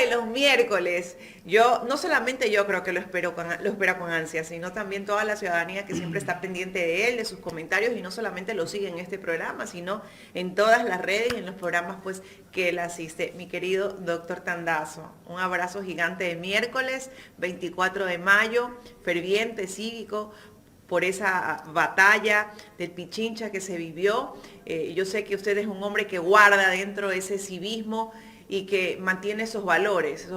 de los miércoles. Yo, no solamente yo creo que lo espera con ansia, sino también toda la ciudadanía que siempre está pendiente de él, de sus comentarios, y no solamente lo sigue en este programa, sino en todas las redes y en los programas pues que él asiste. Mi querido doctor Tandazo, un abrazo gigante de miércoles, 24 de mayo, ferviente, cívico, por esa batalla del Pichincha que se vivió. Yo sé que usted es un hombre que guarda dentro ese civismo y que mantiene esos valores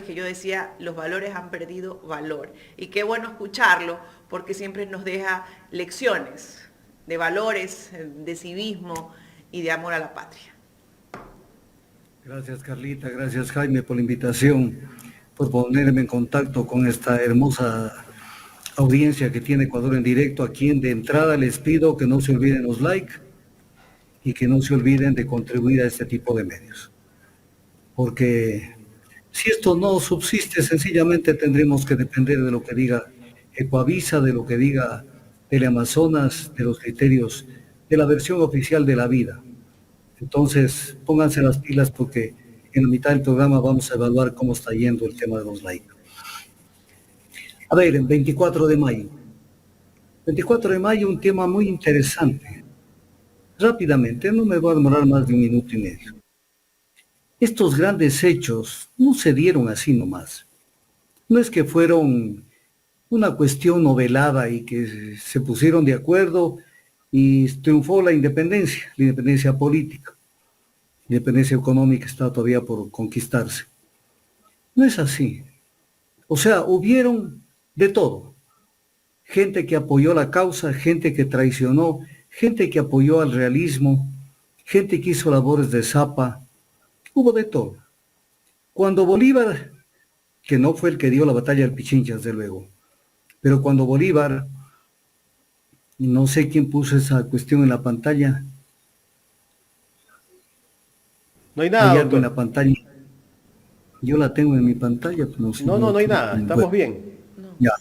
que yo decía, los valores han perdido valor. Y qué bueno escucharlo, porque siempre nos deja lecciones de valores, de civismo y de amor a la patria. Gracias, Carlita, gracias, Jaime, por la invitación, por ponerme en contacto con esta hermosa audiencia que tiene Ecuador en directo, a quien de entrada les pido que no se olviden los likes y que no se olviden de contribuir a este tipo de medios. Porque si esto no subsiste, sencillamente tendremos que depender de lo que diga Ecoavisa, de lo que diga Teleamazonas, de los criterios de la versión oficial de la vida. Entonces, pónganse las pilas porque en la mitad del programa vamos a evaluar cómo está yendo el tema de los likes. A ver, en 24 de mayo. 24 de mayo, un tema muy interesante. Rápidamente, no me voy a demorar más de un minuto y medio. Estos grandes hechos no se dieron así nomás. No es que fueron una cuestión novelada y que se pusieron de acuerdo y triunfó la independencia política. La independencia económica está todavía por conquistarse. No es así. O sea, hubieron de todo. Gente que apoyó la causa, gente que traicionó, gente que apoyó al realismo, gente que hizo labores de zapa. Hubo de todo. Cuando Bolívar, que no fue el que dio la batalla del Pichincha, desde luego, pero cuando Bolívar, no sé quién puso esa cuestión en la pantalla, No hay nada, hay algo en doctor. la pantalla, yo la tengo en mi pantalla, pero no sé, No, no, yo no hay creo nada. que no. Estamos bien. Ya.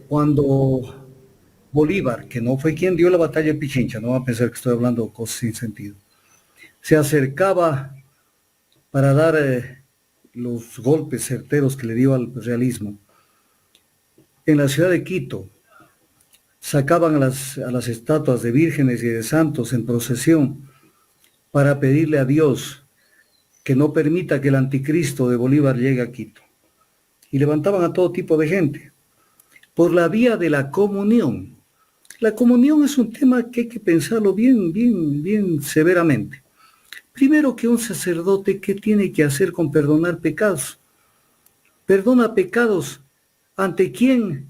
Cuando Bolívar, que no fue quien dio la batalla de Pichincha, no va a pensar que estoy hablando cosas sin sentido, se acercaba para dar los golpes certeros que le dio al realismo. En la ciudad de Quito sacaban a las estatuas de vírgenes y de santos en procesión para pedirle a Dios que no permita que el anticristo de Bolívar llegue a Quito. Y levantaban a todo tipo de gente por la vía de la comunión. La comunión es un tema que hay que pensarlo bien severamente. Primero, que un sacerdote, ¿qué tiene que hacer con perdonar pecados? Perdona pecados. ¿Ante quién?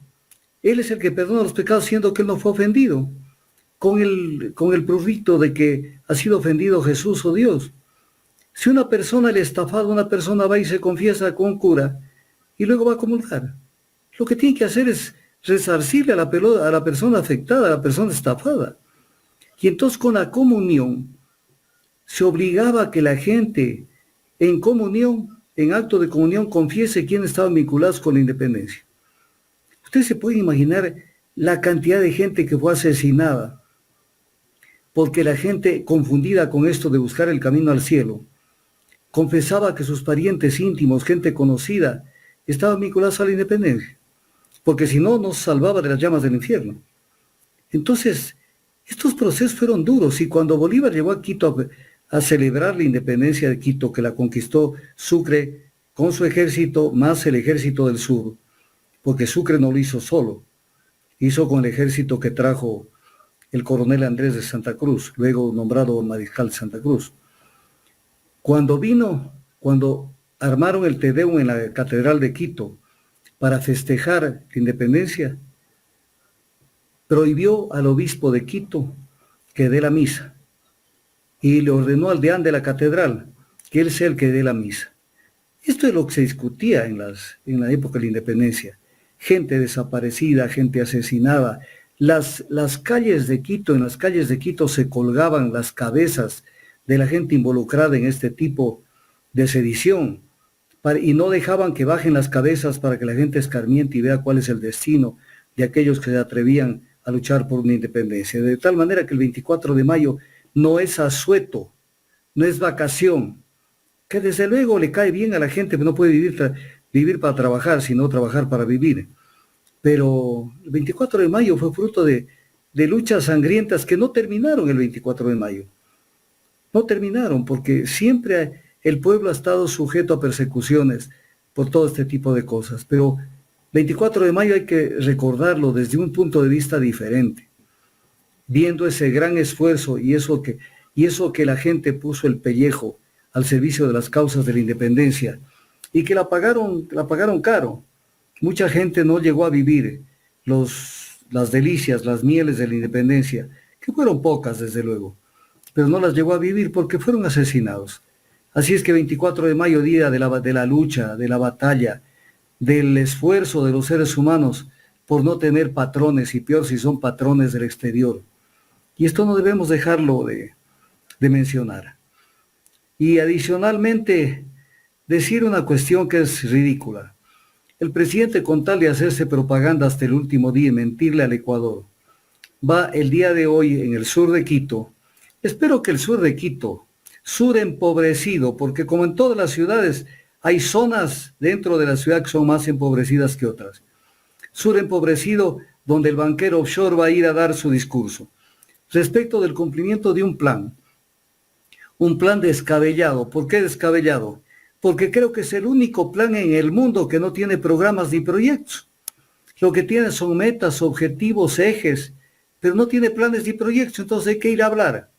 Él es el que perdona los pecados siendo que él no fue ofendido. Con el prurito de que ha sido ofendido Jesús o Dios. Si una persona le estafado, una persona va y se confiesa con un cura y luego va a comulgar. Lo que tiene que hacer es resarcirle a la persona afectada, a la persona estafada. Y entonces con la comunión se obligaba a que la gente en comunión, en acto de comunión, confiese quién estaban vinculados con la independencia. Ustedes se pueden imaginar la cantidad de gente que fue asesinada porque la gente, confundida con esto de buscar el camino al cielo, confesaba que sus parientes íntimos, gente conocida, estaban vinculados a la independencia, porque si no, nos salvaba de las llamas del infierno. Entonces, estos procesos fueron duros y cuando Bolívar llegó a Quito a celebrar la independencia de Quito, que la conquistó Sucre con su ejército, más el ejército del sur, porque Sucre no lo hizo solo, hizo con el ejército que trajo el coronel Andrés de Santa Cruz, luego nombrado mariscal de Santa Cruz. Cuando armaron el Te Deum en la Catedral de Quito para festejar la independencia, prohibió al obispo de Quito que dé la misa y le ordenó al deán de la catedral que él sea el que dé la misa. Esto es lo que se discutía en la época de la independencia. Gente desaparecida, gente asesinada. Las calles de Quito, en las calles de Quito se colgaban las cabezas de la gente involucrada en este tipo de sedición y no dejaban que bajen las cabezas para que la gente escarmiente y vea cuál es el destino de aquellos que se atrevían a luchar por una independencia. De tal manera que el 24 de mayo no es asueto, no es vacación. que desde luego le cae bien a la gente, pero no puede vivir para trabajar, sino trabajar para vivir. Pero el 24 de mayo fue fruto de luchas sangrientas que no terminaron el 24 de mayo. No terminaron porque siempre el pueblo ha estado sujeto a persecuciones por todo este tipo de cosas. Pero 24 de mayo hay que recordarlo desde un punto de vista diferente, viendo ese gran esfuerzo y eso que la gente puso el pellejo al servicio de las causas de la independencia y que la pagaron caro. Mucha gente no llegó a vivir las delicias, las mieles de la independencia, que fueron pocas desde luego, pero no las llegó a vivir porque fueron asesinados. Así es que 24 de mayo, día de la lucha, de la batalla, del esfuerzo de los seres humanos por no tener patrones, y peor si son patrones del exterior. Y esto no debemos dejarlo de mencionar. Y adicionalmente, decir una cuestión que es ridícula. El presidente, con tal de hacerse propaganda hasta el último día y mentirle al Ecuador, va el día de hoy en el sur de Quito. Espero que el sur de Quito, sur empobrecido, porque como en todas las ciudades, hay zonas dentro de la ciudad que son más empobrecidas que otras. Sur empobrecido, donde el banquero offshore va a ir a dar su discurso. Respecto del cumplimiento de un plan descabellado. ¿Por qué descabellado? Porque creo que es el único plan en el mundo que no tiene programas ni proyectos. Lo que tiene son metas, objetivos, ejes, pero no tiene planes ni proyectos, entonces hay que ir a hablar.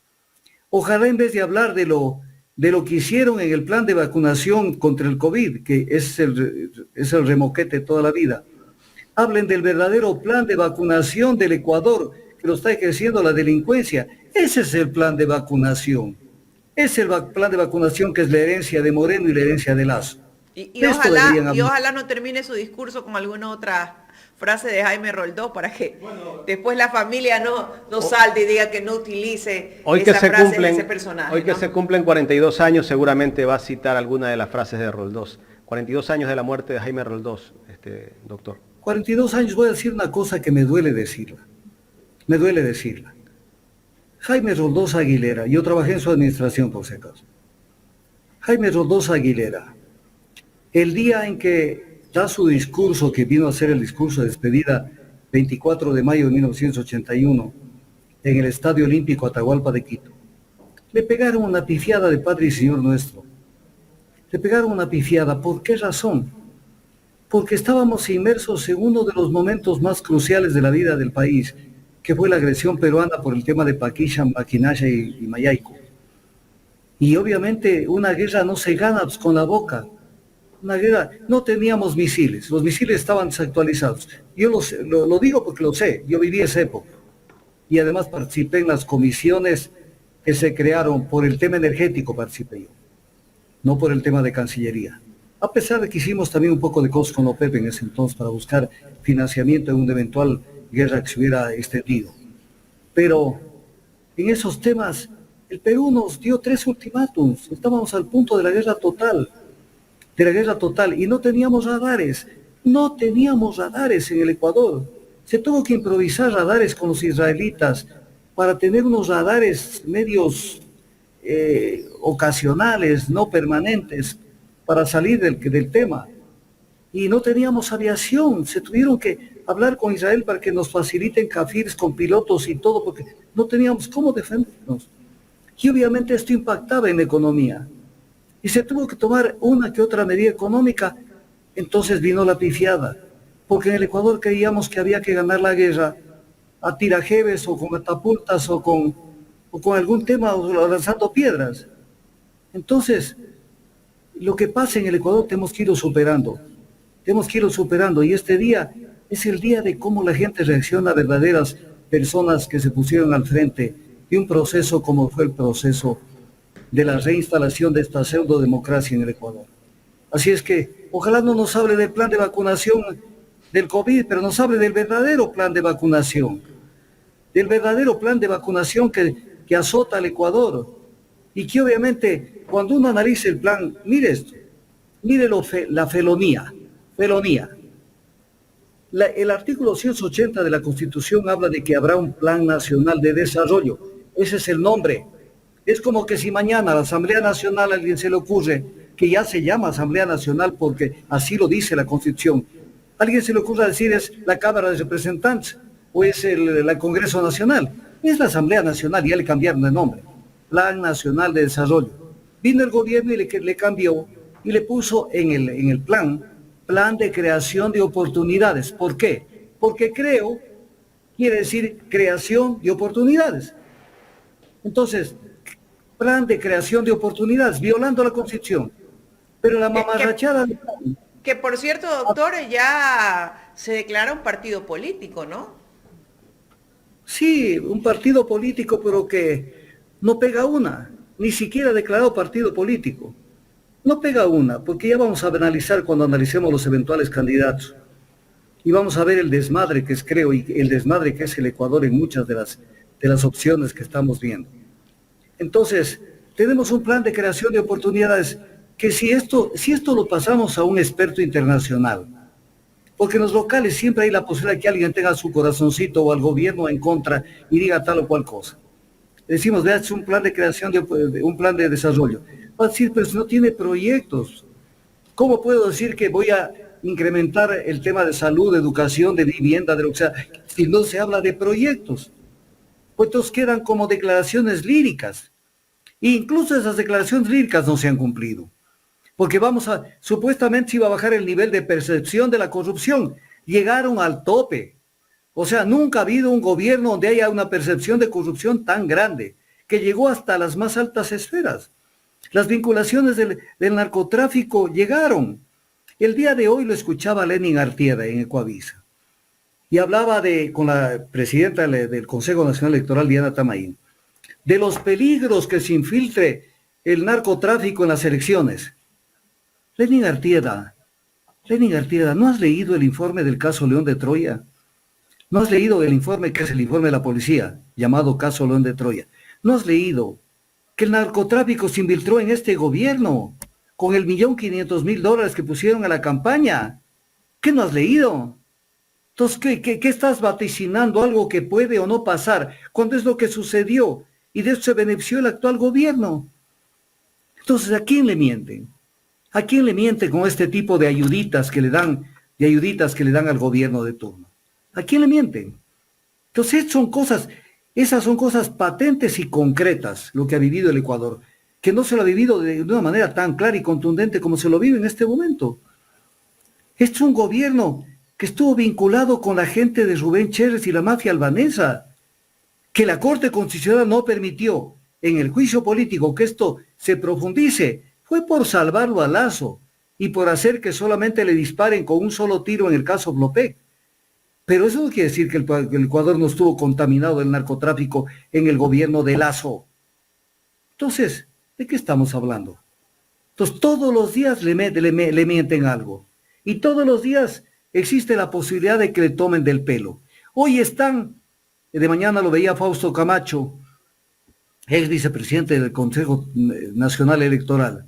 Ojalá en vez de hablar de lo que hicieron en el plan de vacunación contra el COVID, que es el remoquete toda la vida, hablen del verdadero plan de vacunación del Ecuador, que lo está ejerciendo la delincuencia. Ese es el plan de vacunación. Es el plan de vacunación que es la herencia de Moreno y la herencia de Lazo. Y ojalá no termine su discurso con alguna otra frase de Jaime Roldós para que después la familia no salte y diga que no utilice esa frase de ese personaje. Hoy que se cumplen 42 años, seguramente va a citar alguna de las frases de Roldós. 42 años de la muerte de Jaime Roldós, doctor. 42 años, voy a decir una cosa que me duele decirla. Jaime Roldós Aguilera, yo trabajé en su administración por si acaso. Jaime Roldós Aguilera, el día en que da su discurso, que vino a ser el discurso de despedida, 24 de mayo de 1981, en el Estadio Olímpico Atahualpa de Quito, le pegaron una pifiada de Padre y Señor Nuestro. Le pegaron una pifiada, ¿por qué razón? Porque estábamos inmersos en uno de los momentos más cruciales de la vida del país, que fue la agresión peruana por el tema de Paquisha, Maquinacha y Mayaico. Y obviamente una guerra no se gana con la boca. Una guerra, no teníamos misiles, los misiles estaban desactualizados. Yo lo digo porque lo sé, yo viví esa época. Y además participé en las comisiones que se crearon por el tema energético, participé yo, no por el tema de Cancillería. A pesar de que hicimos también un poco de cosas con OPEP en ese entonces para buscar financiamiento en una eventual guerra que se hubiera extendido. Pero en esos temas, el Perú nos dio 3 ultimátums, estábamos al punto de la guerra total, y no teníamos radares en el Ecuador. Se tuvo que improvisar radares con los israelitas para tener unos radares medios ocasionales, no permanentes, para salir del tema. Y no teníamos aviación, se tuvieron que hablar con Israel para que nos faciliten cafirs con pilotos y todo, porque no teníamos cómo defendernos. Y obviamente esto impactaba en la economía. Y se tuvo que tomar una que otra medida económica, entonces vino la pifiada. Porque en el Ecuador creíamos que había que ganar la guerra a tirajeves o con catapultas o con algún tema o lanzando piedras. Entonces, lo que pasa en el Ecuador tenemos que irlo superando. Y este día es el día de cómo la gente reacciona a verdaderas personas que se pusieron al frente de un proceso como fue el proceso de la reinstalación de esta pseudodemocracia en el Ecuador. Así es que ojalá no nos hable del plan de vacunación del COVID, pero nos hable del verdadero plan de vacunación, que azota al Ecuador. Y que obviamente cuando uno analice el plan, mire esto, mire la felonía. El artículo 180 de la Constitución habla de que habrá un plan nacional de desarrollo. Ese es el nombre. Es como que si mañana a la Asamblea Nacional a alguien se le ocurre que ya se llama Asamblea Nacional porque así lo dice la Constitución. ¿A alguien se le ocurra decir es la Cámara de Representantes o es el Congreso Nacional? Es la Asamblea Nacional, ya le cambiaron de nombre. Plan Nacional de Desarrollo. Vino el gobierno y le cambió y le puso en el plan de creación de oportunidades. ¿Por qué? Porque creo quiere decir creación de oportunidades. Entonces, plan de creación de oportunidades, violando la Constitución. Pero la mamarrachada... Que por cierto, doctor, ya se declara un partido político, ¿no? Sí, un partido político, pero que no pega una, ni siquiera declarado partido político. No pega una, porque ya vamos a analizar cuando analicemos los eventuales candidatos. Y vamos a ver el desmadre que es, creo, y el desmadre que es el Ecuador en muchas de las opciones que estamos viendo. Entonces, tenemos un plan de creación de oportunidades que si esto lo pasamos a un experto internacional, porque en los locales siempre hay la posibilidad de que alguien tenga su corazoncito o al gobierno en contra y diga tal o cual cosa. Decimos, vea, es un plan de creación, un plan de desarrollo. Va a decir, pero si no tiene proyectos, ¿cómo puedo decir que voy a incrementar el tema de salud, de educación, de vivienda, de lo que sea, si no se habla de proyectos? Pues entonces quedan como declaraciones líricas. E incluso esas declaraciones líricas no se han cumplido. Porque supuestamente se iba a bajar el nivel de percepción de la corrupción. Llegaron al tope. O sea, nunca ha habido un gobierno donde haya una percepción de corrupción tan grande, que llegó hasta las más altas esferas. Las vinculaciones del narcotráfico llegaron. El día de hoy lo escuchaba Lenin Artieda en Ecuavisa. Y hablaba con la presidenta del Consejo Nacional Electoral, Diana Tamaín, de los peligros que se infiltre el narcotráfico en las elecciones. Lenin Artieda, ¿no has leído el informe del caso León de Troya? ¿No has leído el informe que es el informe de la policía, llamado caso León de Troya? ¿No has leído que el narcotráfico se infiltró en este gobierno con el $1.500.000 que pusieron a la campaña? ¿Qué no has leído? Entonces, ¿qué estás vaticinando? Algo que puede o no pasar, cuando es lo que sucedió, y de eso se benefició el actual gobierno. Entonces, ¿a quién le mienten? ¿A quién le mienten con este tipo de ayuditas que le dan al gobierno de turno? ¿A quién le mienten? Entonces, esas son cosas patentes y concretas, lo que ha vivido el Ecuador, que no se lo ha vivido de una manera tan clara y contundente como se lo vive en este momento. Este es un gobierno que estuvo vinculado con la gente de Rubén Chérez y la mafia albanesa, que la Corte Constitucional no permitió en el juicio político que esto se profundice, fue por salvarlo a Lazo y por hacer que solamente le disparen con un solo tiro en el caso Blopec. Pero eso no quiere decir que el Ecuador no estuvo contaminado del narcotráfico en el gobierno de Lazo. Entonces, ¿de qué estamos hablando? Entonces, todos los días le mienten algo. Y todos los días existe la posibilidad de que le tomen del pelo. Hoy de mañana lo veía Fausto Camacho, ex vicepresidente del Consejo Nacional Electoral,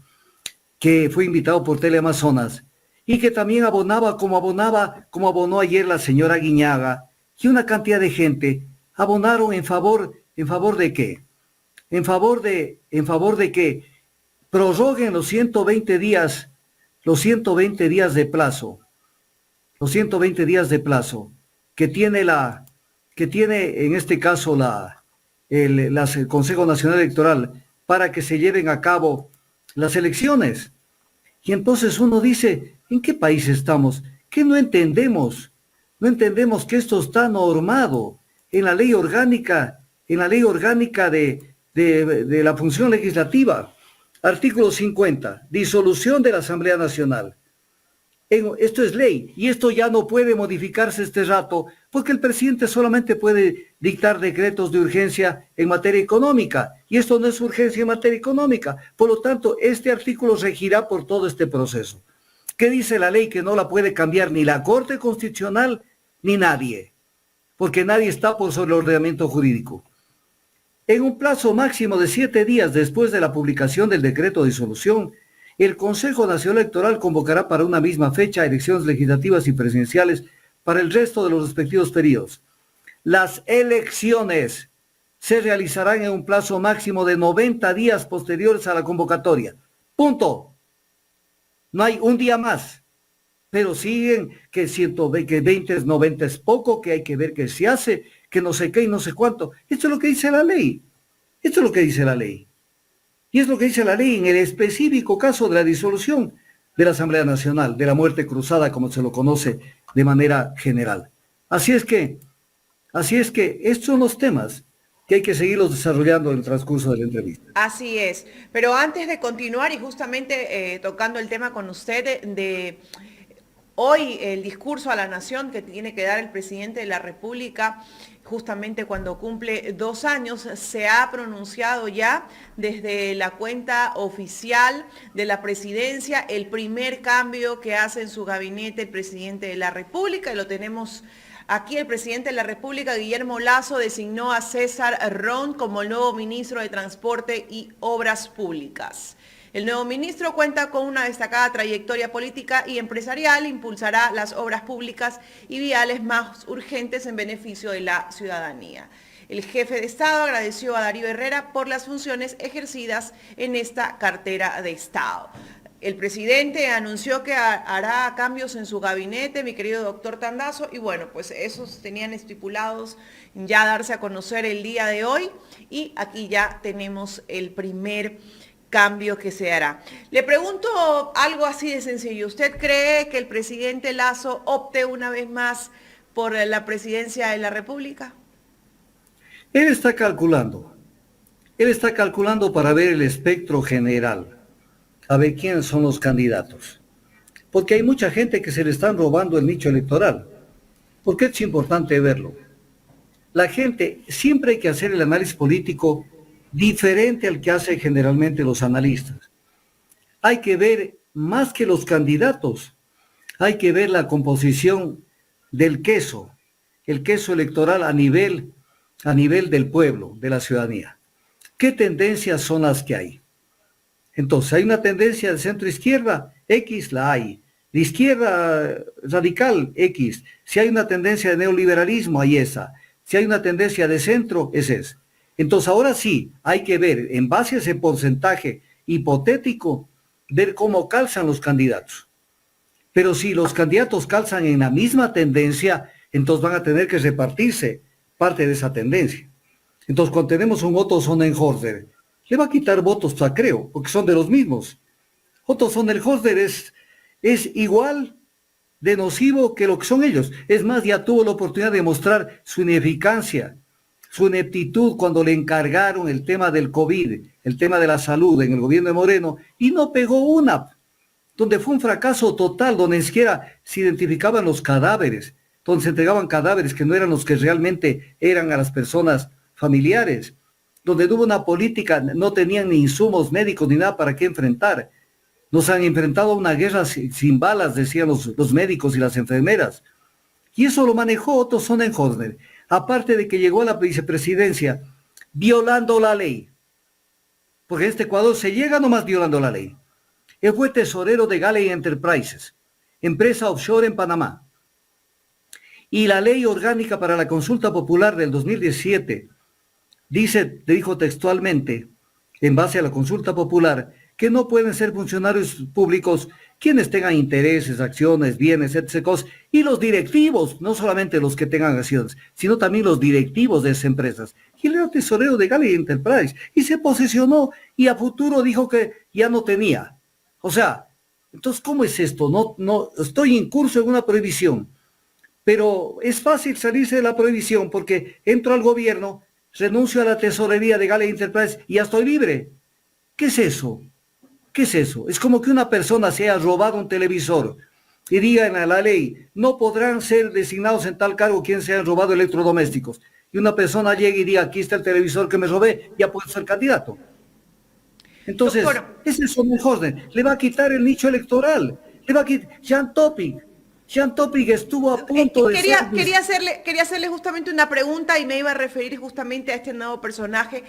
que fue invitado por Teleamazonas, y que también como abonó ayer la señora Guiñaga, y una cantidad de gente abonaron ¿en favor de qué? En favor de que prorroguen los 120 días de plazo, que tiene en este caso el Consejo Nacional Electoral para que se lleven a cabo las elecciones. Y entonces uno dice, ¿en qué país estamos? ¿Qué no entendemos? No entendemos que esto está normado en la ley orgánica, de la función legislativa. Artículo 50, disolución de la Asamblea Nacional. Esto es ley y esto ya no puede modificarse este rato porque el presidente solamente puede dictar decretos de urgencia en materia económica y esto no es urgencia en materia económica. Por lo tanto, este artículo regirá por todo este proceso. ¿Qué dice la ley? Que no la puede cambiar ni la Corte Constitucional ni nadie, porque nadie está por sobre el ordenamiento jurídico. En un plazo máximo de 7 días después de la publicación del decreto de disolución, el Consejo Nacional Electoral convocará para una misma fecha elecciones legislativas y presidenciales para el resto de los respectivos periodos. Las elecciones se realizarán en un plazo máximo de 90 días posteriores a la convocatoria. Punto. No hay un día más, pero siguen que 120, que 20 es 90 es poco, que hay que ver qué se hace, que no sé qué y no sé cuánto. Esto es lo que dice la ley. Esto es lo que dice la ley. Y es lo que dice la ley en el específico caso de la disolución de la Asamblea Nacional, de la muerte cruzada, como se lo conoce de manera general. Así es que, así es que estos son los temas que hay que seguirlos desarrollando en el transcurso de la entrevista. Así es. Pero antes de continuar y justamente tocando el tema con usted de hoy el discurso a la nación que tiene que dar el presidente de la República, justamente cuando cumple 2 años, se ha pronunciado ya desde la cuenta oficial de la presidencia el primer cambio que hace en su gabinete el presidente de la República, y lo tenemos aquí. El presidente de la República, Guillermo Lasso, designó a César Ron como el nuevo ministro de Transporte y Obras Públicas. El nuevo ministro cuenta con una destacada trayectoria política y empresarial, impulsará las obras públicas y viales más urgentes en beneficio de la ciudadanía. El jefe de Estado agradeció a Darío Herrera por las funciones ejercidas en esta cartera de Estado. El presidente anunció que hará cambios en su gabinete, mi querido doctor Tandazo, y bueno, pues esos tenían estipulados ya darse a conocer el día de hoy, y aquí ya tenemos el primer cambio que se hará. Le pregunto algo así de sencillo. ¿Usted cree que el presidente Lasso opte una vez más por la presidencia de la República? Él está calculando para ver el espectro general, a ver quiénes son los candidatos. Porque hay mucha gente que se le están robando el nicho electoral. Porque es importante verlo. La gente, siempre hay que hacer el análisis político diferente al que hacen generalmente los analistas. Hay que ver más que los candidatos, hay que ver la composición del queso, el queso electoral a nivel del pueblo, de la ciudadanía. ¿Qué tendencias son las que hay? Entonces, hay una tendencia de centro-izquierda, X la hay. De izquierda radical, X. Si hay una tendencia de neoliberalismo, hay esa. Si hay una tendencia de centro, es esa. Entonces, ahora sí, hay que ver, en base a ese porcentaje hipotético, ver cómo calzan los candidatos. Pero si los candidatos calzan en la misma tendencia, entonces van a tener que repartirse parte de esa tendencia. Entonces, cuando tenemos un Otto Sonnenhorster, le va a quitar votos a Creo, porque son de los mismos. Otto Sonnenhorster es igual de nocivo que lo que son ellos. Es más, ya tuvo la oportunidad de mostrar su ineficacia, su ineptitud cuando le encargaron el tema del COVID, el tema de la salud en el gobierno de Moreno, y no pegó una, donde fue un fracaso total, donde ni siquiera se identificaban los cadáveres, donde se entregaban cadáveres que no eran los que realmente eran a las personas familiares, donde no hubo una política, no tenían ni insumos médicos ni nada para qué enfrentar. Nos han enfrentado a una guerra sin balas, decían los médicos y las enfermeras. Y eso lo manejó Otto Sonnenhorster, aparte de que llegó a la vicepresidencia violando la ley. Porque en este Ecuador se llega nomás violando la ley. Él fue tesorero de Galley Enterprises, empresa offshore en Panamá. Y la ley orgánica para la consulta popular del 2017 dijo textualmente, en base a la consulta popular, que no pueden ser funcionarios públicos quienes tengan intereses, acciones, bienes, etc. Y los directivos, no solamente los que tengan acciones, sino también los directivos de esas empresas. Y él era tesorero de Galley Enterprise y se posesionó y a futuro dijo que ya no tenía. O sea, entonces, ¿cómo es esto? No, estoy en curso en una prohibición, pero es fácil salirse de la prohibición porque entro al gobierno, renuncio a la tesorería de Galley Enterprise y ya estoy libre. ¿Qué es eso? ¿Qué es eso? Es como que una persona se haya robado un televisor y diga en la ley, no podrán ser designados en tal cargo quienes se hayan robado electrodomésticos. Y una persona llegue y diga, aquí está el televisor que me robé, ya puedo ser candidato. Entonces, ese es Sonnenhorster, le va a quitar el nicho electoral, le va a quitar. Jean Topic estuvo a punto de quería hacerle justamente una pregunta y me iba a referir justamente a este nuevo personaje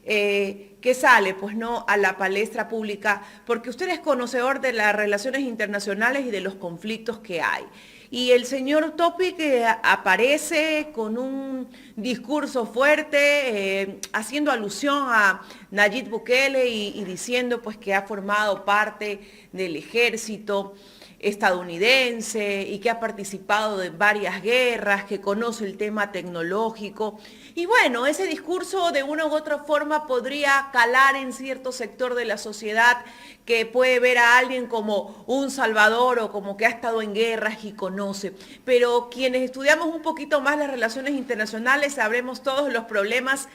que sale, pues no, a la palestra pública, porque usted es conocedor de las relaciones internacionales y de los conflictos que hay. y el señor Topic aparece con un discurso fuerte, haciendo alusión a Nayib Bukele y diciendo pues que ha formado parte del ejército estadounidense y que ha participado de varias guerras, que conoce el tema tecnológico. Y bueno, ese discurso de una u otra forma podría calar en cierto sector de la sociedad que puede ver a alguien como un salvador o como que ha estado en guerras y conoce. Pero quienes estudiamos un poquito más las relaciones internacionales sabremos todos los problemas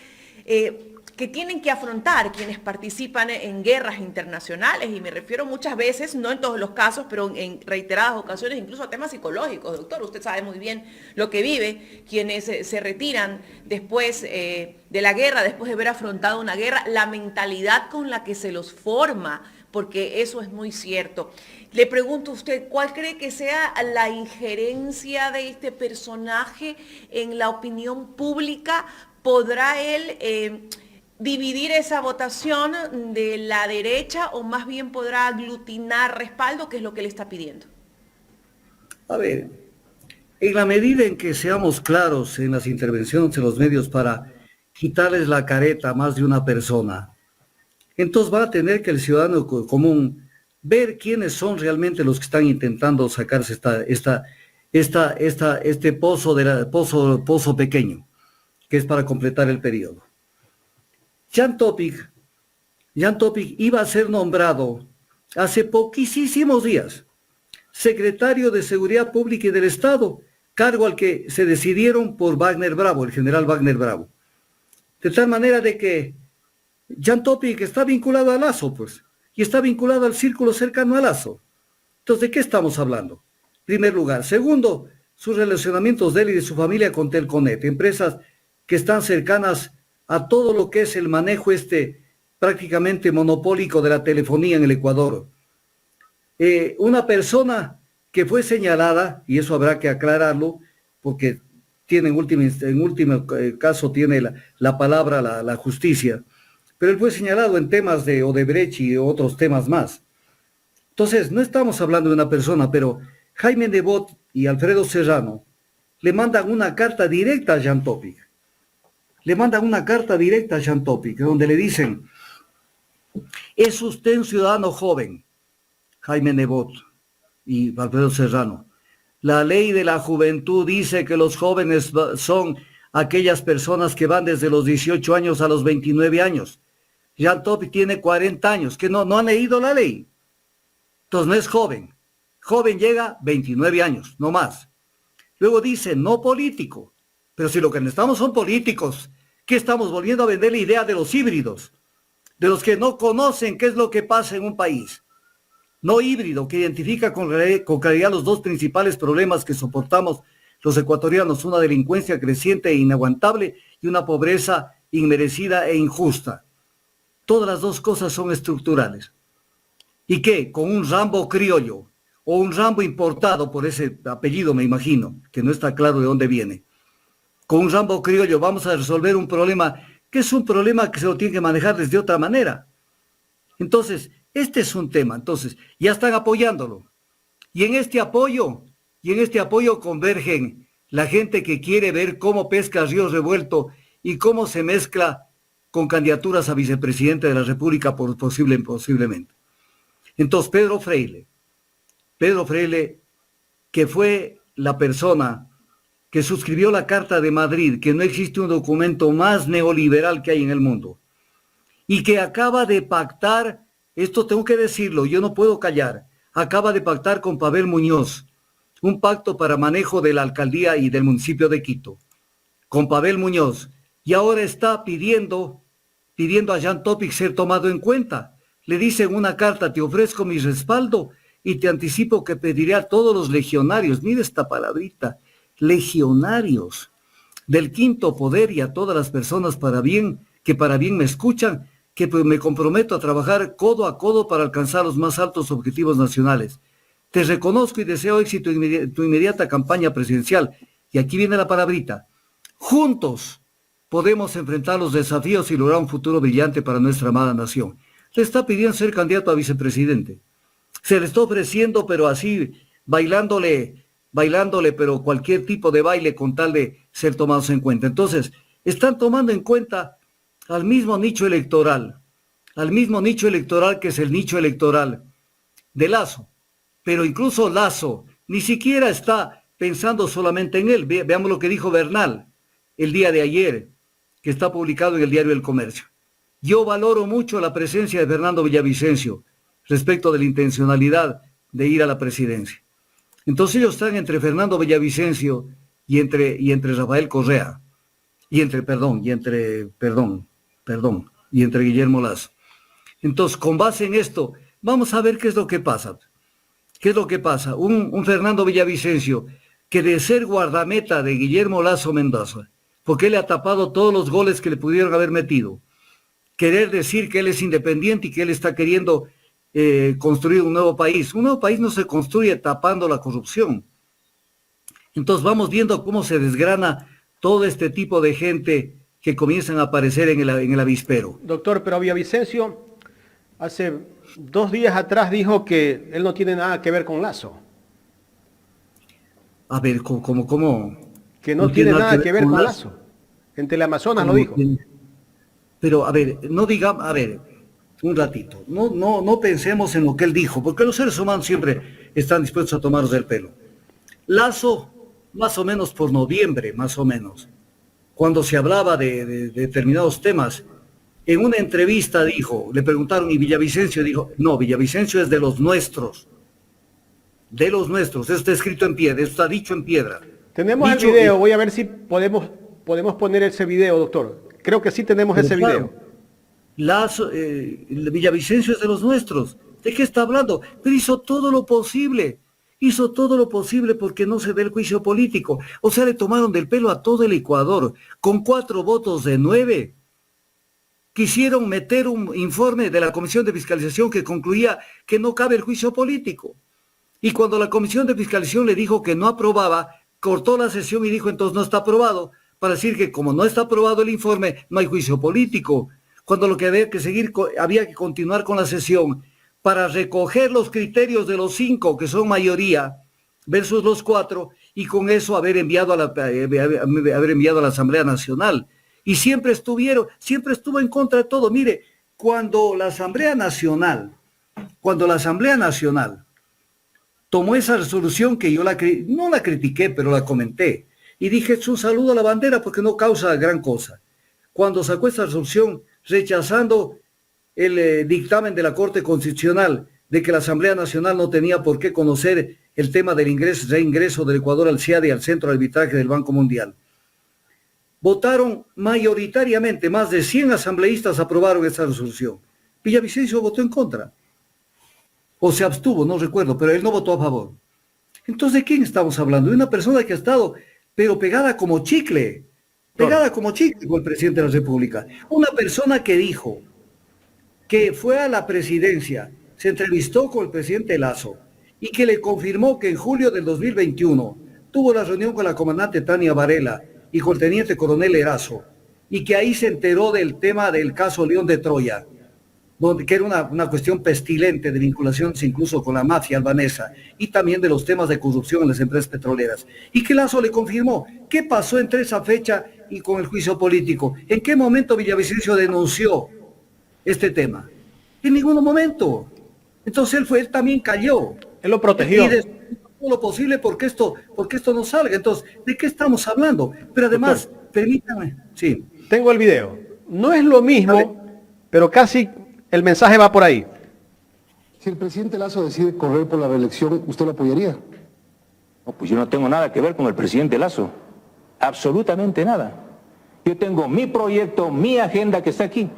que tienen que afrontar quienes participan en guerras internacionales, y me refiero muchas veces, no en todos los casos, pero en reiteradas ocasiones, incluso a temas psicológicos, doctor. Usted sabe muy bien lo que vive quienes se retiran después de la guerra, después de haber afrontado una guerra, la mentalidad con la que se los forma, porque eso es muy cierto. Le pregunto a usted, ¿cuál cree que sea la injerencia de este personaje en la opinión pública? ¿Podrá él dividir esa votación de la derecha o más bien podrá aglutinar respaldo, que es lo que le está pidiendo? A ver, en la medida en que seamos claros en las intervenciones en los medios para quitarles la careta a más de una persona, entonces va a tener que el ciudadano común ver quiénes son realmente los que están intentando sacarse este pozo pequeño, que es para completar el periodo. Jan Topic iba a ser nombrado hace poquísimos días secretario de Seguridad Pública y del Estado, cargo al que se decidieron por Wagner Bravo, el general Wagner Bravo. De tal manera de que Jan Topic está vinculado a Lazo, pues, y está vinculado al círculo cercano a Lazo. Entonces, ¿de qué estamos hablando? En primer lugar. Segundo, sus relacionamientos de él y de su familia con Telconet, empresas que están cercanas a todo lo que es el manejo prácticamente monopólico de la telefonía en el Ecuador. Una persona que fue señalada, y eso habrá que aclararlo, porque en último caso tiene la palabra la justicia, pero él fue señalado en temas de Odebrecht y otros temas más. Entonces, no estamos hablando de una persona, pero Jaime Nebot y Alfredo Serrano le mandan una carta directa a Jan Topic. Donde le dicen: es usted un ciudadano joven, Jaime Nebot y Alfredo Serrano. La ley de la juventud dice que los jóvenes son aquellas personas que van desde los 18 años a los 29 años. Jan Topic tiene 40 años, que no han leído la ley. Entonces no es joven. Joven llega 29 años, no más. Luego dice, no político. Pero si lo que necesitamos son políticos, ¿qué estamos volviendo a vender la idea de los híbridos? De los que no conocen qué es lo que pasa en un país. No híbrido, que identifica con claridad los dos principales problemas que soportamos los ecuatorianos: una delincuencia creciente e inaguantable y una pobreza inmerecida e injusta. Todas las dos cosas son estructurales. ¿Y qué? Con un Rambo criollo o un Rambo importado, por ese apellido me imagino, que no está claro de dónde viene. Con un Rambo criollo vamos a resolver un problema que es un problema que se lo tiene que manejar desde otra manera. Entonces, este es un tema. Entonces, ya están apoyándolo. Y en este apoyo convergen la gente que quiere ver cómo pesca Río Revuelto y cómo se mezcla con candidaturas a vicepresidente de la República posiblemente. Entonces, Pedro Freile, que fue la persona que suscribió la Carta de Madrid, que no existe un documento más neoliberal que hay en el mundo, y que acaba de pactar, esto tengo que decirlo, yo no puedo callar, acaba de pactar con Pavel Muñoz un pacto para manejo de la alcaldía y del municipio de Quito, con Pavel Muñoz, y ahora está pidiendo a Jan Topic ser tomado en cuenta. Le dice en una carta: te ofrezco mi respaldo y te anticipo que pediré a todos los legionarios, mire esta palabrita, legionarios del quinto poder, y a todas las personas que para bien me escuchan, que me comprometo a trabajar codo a codo para alcanzar los más altos objetivos nacionales. Te reconozco y deseo éxito en tu inmediata campaña presidencial. Y aquí viene la palabrita: juntos podemos enfrentar los desafíos y lograr un futuro brillante para nuestra amada nación. Le está pidiendo ser candidato a vicepresidente. Se le está ofreciendo, pero así, bailándole bailándole, pero cualquier tipo de baile con tal de ser tomados en cuenta. Entonces, están tomando en cuenta al mismo nicho electoral que es el nicho electoral de Lazo. Pero incluso Lazo ni siquiera está pensando solamente en él. Veamos lo que dijo Bernal el día de ayer, que está publicado en el diario El Comercio. Yo valoro mucho la presencia de Fernando Villavicencio respecto de la intencionalidad de ir a la presidencia. Entonces ellos están entre Fernando Villavicencio y entre Rafael Correa, y entre Guillermo Lazo. Entonces, con base en esto, vamos a ver qué es lo que pasa. ¿Qué es lo que pasa? Un Fernando Villavicencio que de ser guardameta de Guillermo Lazo Mendoza, porque él le ha tapado todos los goles que le pudieron haber metido, querer decir que él es independiente y que él está queriendo construir un nuevo país. Un nuevo país no se construye tapando la corrupción. Entonces vamos viendo cómo se desgrana todo este tipo de gente que comienzan a aparecer en el avispero. Doctor, pero Villavicencio hace 2 días atrás dijo que él no tiene nada que ver con Lazo. A ver, ¿cómo? Que no tiene nada que ver con Lazo. En Teleamazonas lo dijo. Pero, a ver, no digamos, a ver, un ratito, no pensemos en lo que él dijo, porque los seres humanos siempre están dispuestos a tomarnos del pelo. Lazo, más o menos por noviembre, más o menos, cuando se hablaba de determinados temas, en una entrevista dijo, le preguntaron, y Villavicencio dijo, no, Villavicencio es de los nuestros, eso está escrito en piedra, eso está dicho en piedra. Tenemos el video, voy a ver si podemos poner ese video, doctor. Creo que sí tenemos ese video. Villavicencio es de los nuestros. ¿De qué está hablando? Pero hizo todo lo posible porque no se dé el juicio político. O sea, le tomaron del pelo a todo el Ecuador, con 4 votos de 9. Quisieron meter un informe de la Comisión de Fiscalización que concluía que no cabe el juicio político. Y cuando la Comisión de Fiscalización le dijo que no aprobaba, cortó la sesión y dijo entonces no está aprobado, para decir que como no está aprobado el informe, no hay juicio político. Cuando lo que había que continuar con la sesión para recoger los criterios de los 5, que son mayoría, versus los 4, y con eso haber enviado a la Asamblea Nacional. Y siempre estuvo en contra de todo. Mire, cuando la Asamblea Nacional tomó esa resolución que yo no la critiqué, pero la comenté, y dije, es un saludo a la bandera porque no causa gran cosa. Cuando sacó esa resolución rechazando el dictamen de la Corte Constitucional de que la Asamblea Nacional no tenía por qué conocer el tema del reingreso del Ecuador al CIAD y al Centro de Arbitraje del Banco Mundial. Votaron mayoritariamente, más de 100 asambleístas aprobaron esa resolución. Villavicencio votó en contra. O se abstuvo, no recuerdo, pero él no votó a favor. Entonces, ¿de quién estamos hablando? De una persona que ha estado, pero pegada como chicle con el presidente de la República. Una persona que dijo que fue a la presidencia, se entrevistó con el presidente Lazo y que le confirmó que en julio del 2021 tuvo la reunión con la comandante Tania Varela y con el teniente coronel Erazo, y que ahí se enteró del tema del caso León de Troya, que era una cuestión pestilente de vinculaciones incluso con la mafia albanesa y también de los temas de corrupción en las empresas petroleras. Y que Lazo le confirmó. ¿Qué pasó entre esa fecha y con el juicio político? ¿En qué momento Villavicencio denunció este tema? En ningún momento. Entonces él también cayó. Él lo protegió. Y todo lo posible porque esto no salga. Entonces, ¿de qué estamos hablando? Pero además, doctor, permítame. Sí. Tengo el video. No es lo mismo, pero casi el mensaje va por ahí. Si el presidente Lazo decide correr por la reelección, ¿usted lo apoyaría? No, pues yo no tengo nada que ver con el presidente Lazo. Absolutamente nada. Yo tengo mi proyecto, mi agenda que está aquí.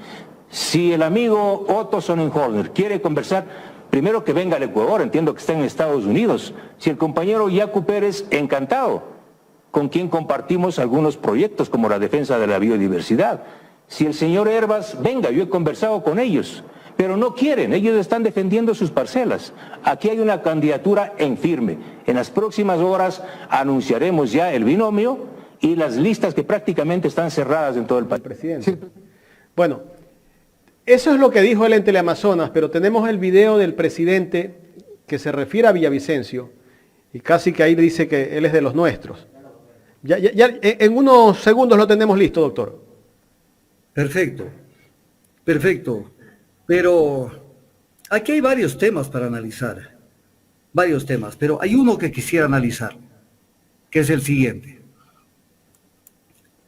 Si el amigo Otto Sonnenholder quiere conversar, primero que venga al Ecuador, entiendo que está en Estados Unidos. Si el compañero Yacu Pérez, encantado, con quien compartimos algunos proyectos como la defensa de la biodiversidad. Si el señor Herbas, venga, yo he conversado con ellos, pero no quieren, ellos están defendiendo sus parcelas. Aquí hay una candidatura en firme. En las próximas horas anunciaremos ya el binomio y las listas que prácticamente están cerradas en todo el país. Presidente. Bueno, eso es lo que dijo él en Teleamazonas, pero tenemos el video del presidente que se refiere a Villavicencio Y casi que ahí dice que él es de los nuestros. Ya, en unos segundos lo tenemos listo, doctor. Perfecto, perfecto. Pero aquí hay varios temas para analizar, varios temas, pero hay uno que quisiera analizar, que es el siguiente.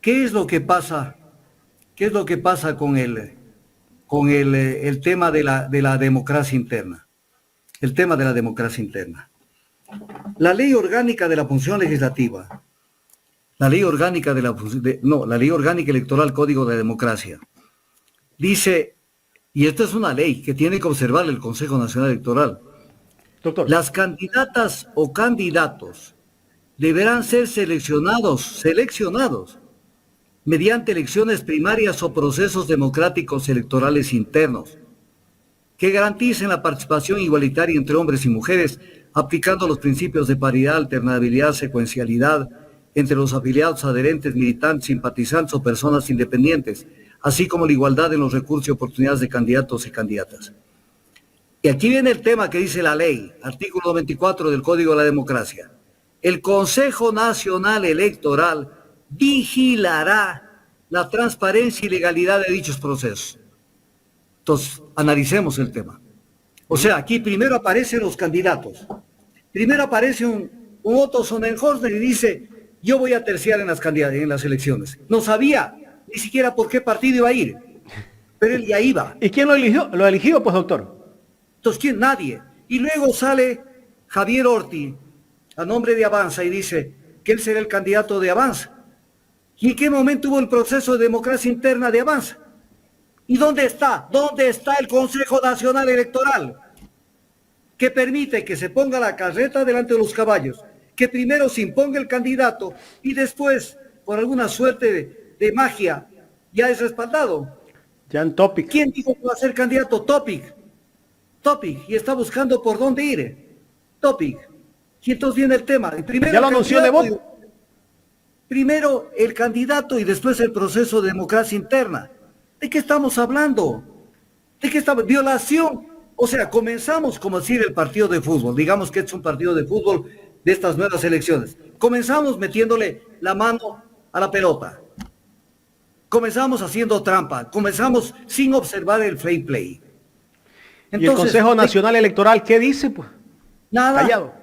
¿Qué es lo que pasa? ¿Qué es lo que pasa con el tema de la democracia interna? El tema de la democracia interna. La ley orgánica de la función legislativa, la ley orgánica la ley orgánica electoral, Código de la Democracia, dice, y esta es una ley que tiene que observar el Consejo Nacional Electoral, Doctor. las candidatas o candidatos deberán ser seleccionados mediante elecciones primarias o procesos democráticos electorales internos que garanticen la participación igualitaria entre hombres y mujeres, aplicando los principios de paridad, alternabilidad, secuencialidad entre los afiliados, adherentes, militantes, simpatizantes o personas independientes, así como la igualdad en los recursos y oportunidades de candidatos y candidatas. Y aquí viene el tema que dice la ley, artículo 24 del Código de la Democracia. El Consejo Nacional Electoral vigilará la transparencia y legalidad de dichos procesos. Entonces, analicemos el tema. O sea, aquí primero aparecen los candidatos. Primero aparece un Otto Sonnenhorst y dice, yo voy a terciar en las elecciones. No sabía ni siquiera por qué partido iba a ir, pero él ya iba. ¿Y quién lo eligió? ¿Lo eligió, pues, doctor? Entonces, ¿quién? Nadie. Y luego sale Javier Orti, a nombre de Avanza, y dice que él será el candidato de Avanza. ¿Y en qué momento hubo el proceso de democracia interna de Avanza? ¿Y dónde está? ¿Dónde está el Consejo Nacional Electoral? Que permite que se ponga la carreta delante de los caballos, que primero se imponga el candidato y después, por alguna suerte de magia, ya es respaldado. Jan Topic. ¿Quién dijo que va a ser candidato? Topic, y está buscando por dónde ir. Topic. Y entonces viene el tema. Primero ya lo anunció de voto. Primero el candidato y después el proceso de democracia interna. ¿De qué estamos hablando? ¿De qué estamos? Violación. O sea, comenzamos como decir el partido de fútbol. Digamos que es un partido de fútbol de estas nuevas elecciones. Comenzamos metiéndole la mano a la pelota. Comenzamos haciendo trampa. Comenzamos sin observar el fair play. Entonces, ¿y el Consejo Nacional Electoral qué dice? Pues nada. Callado.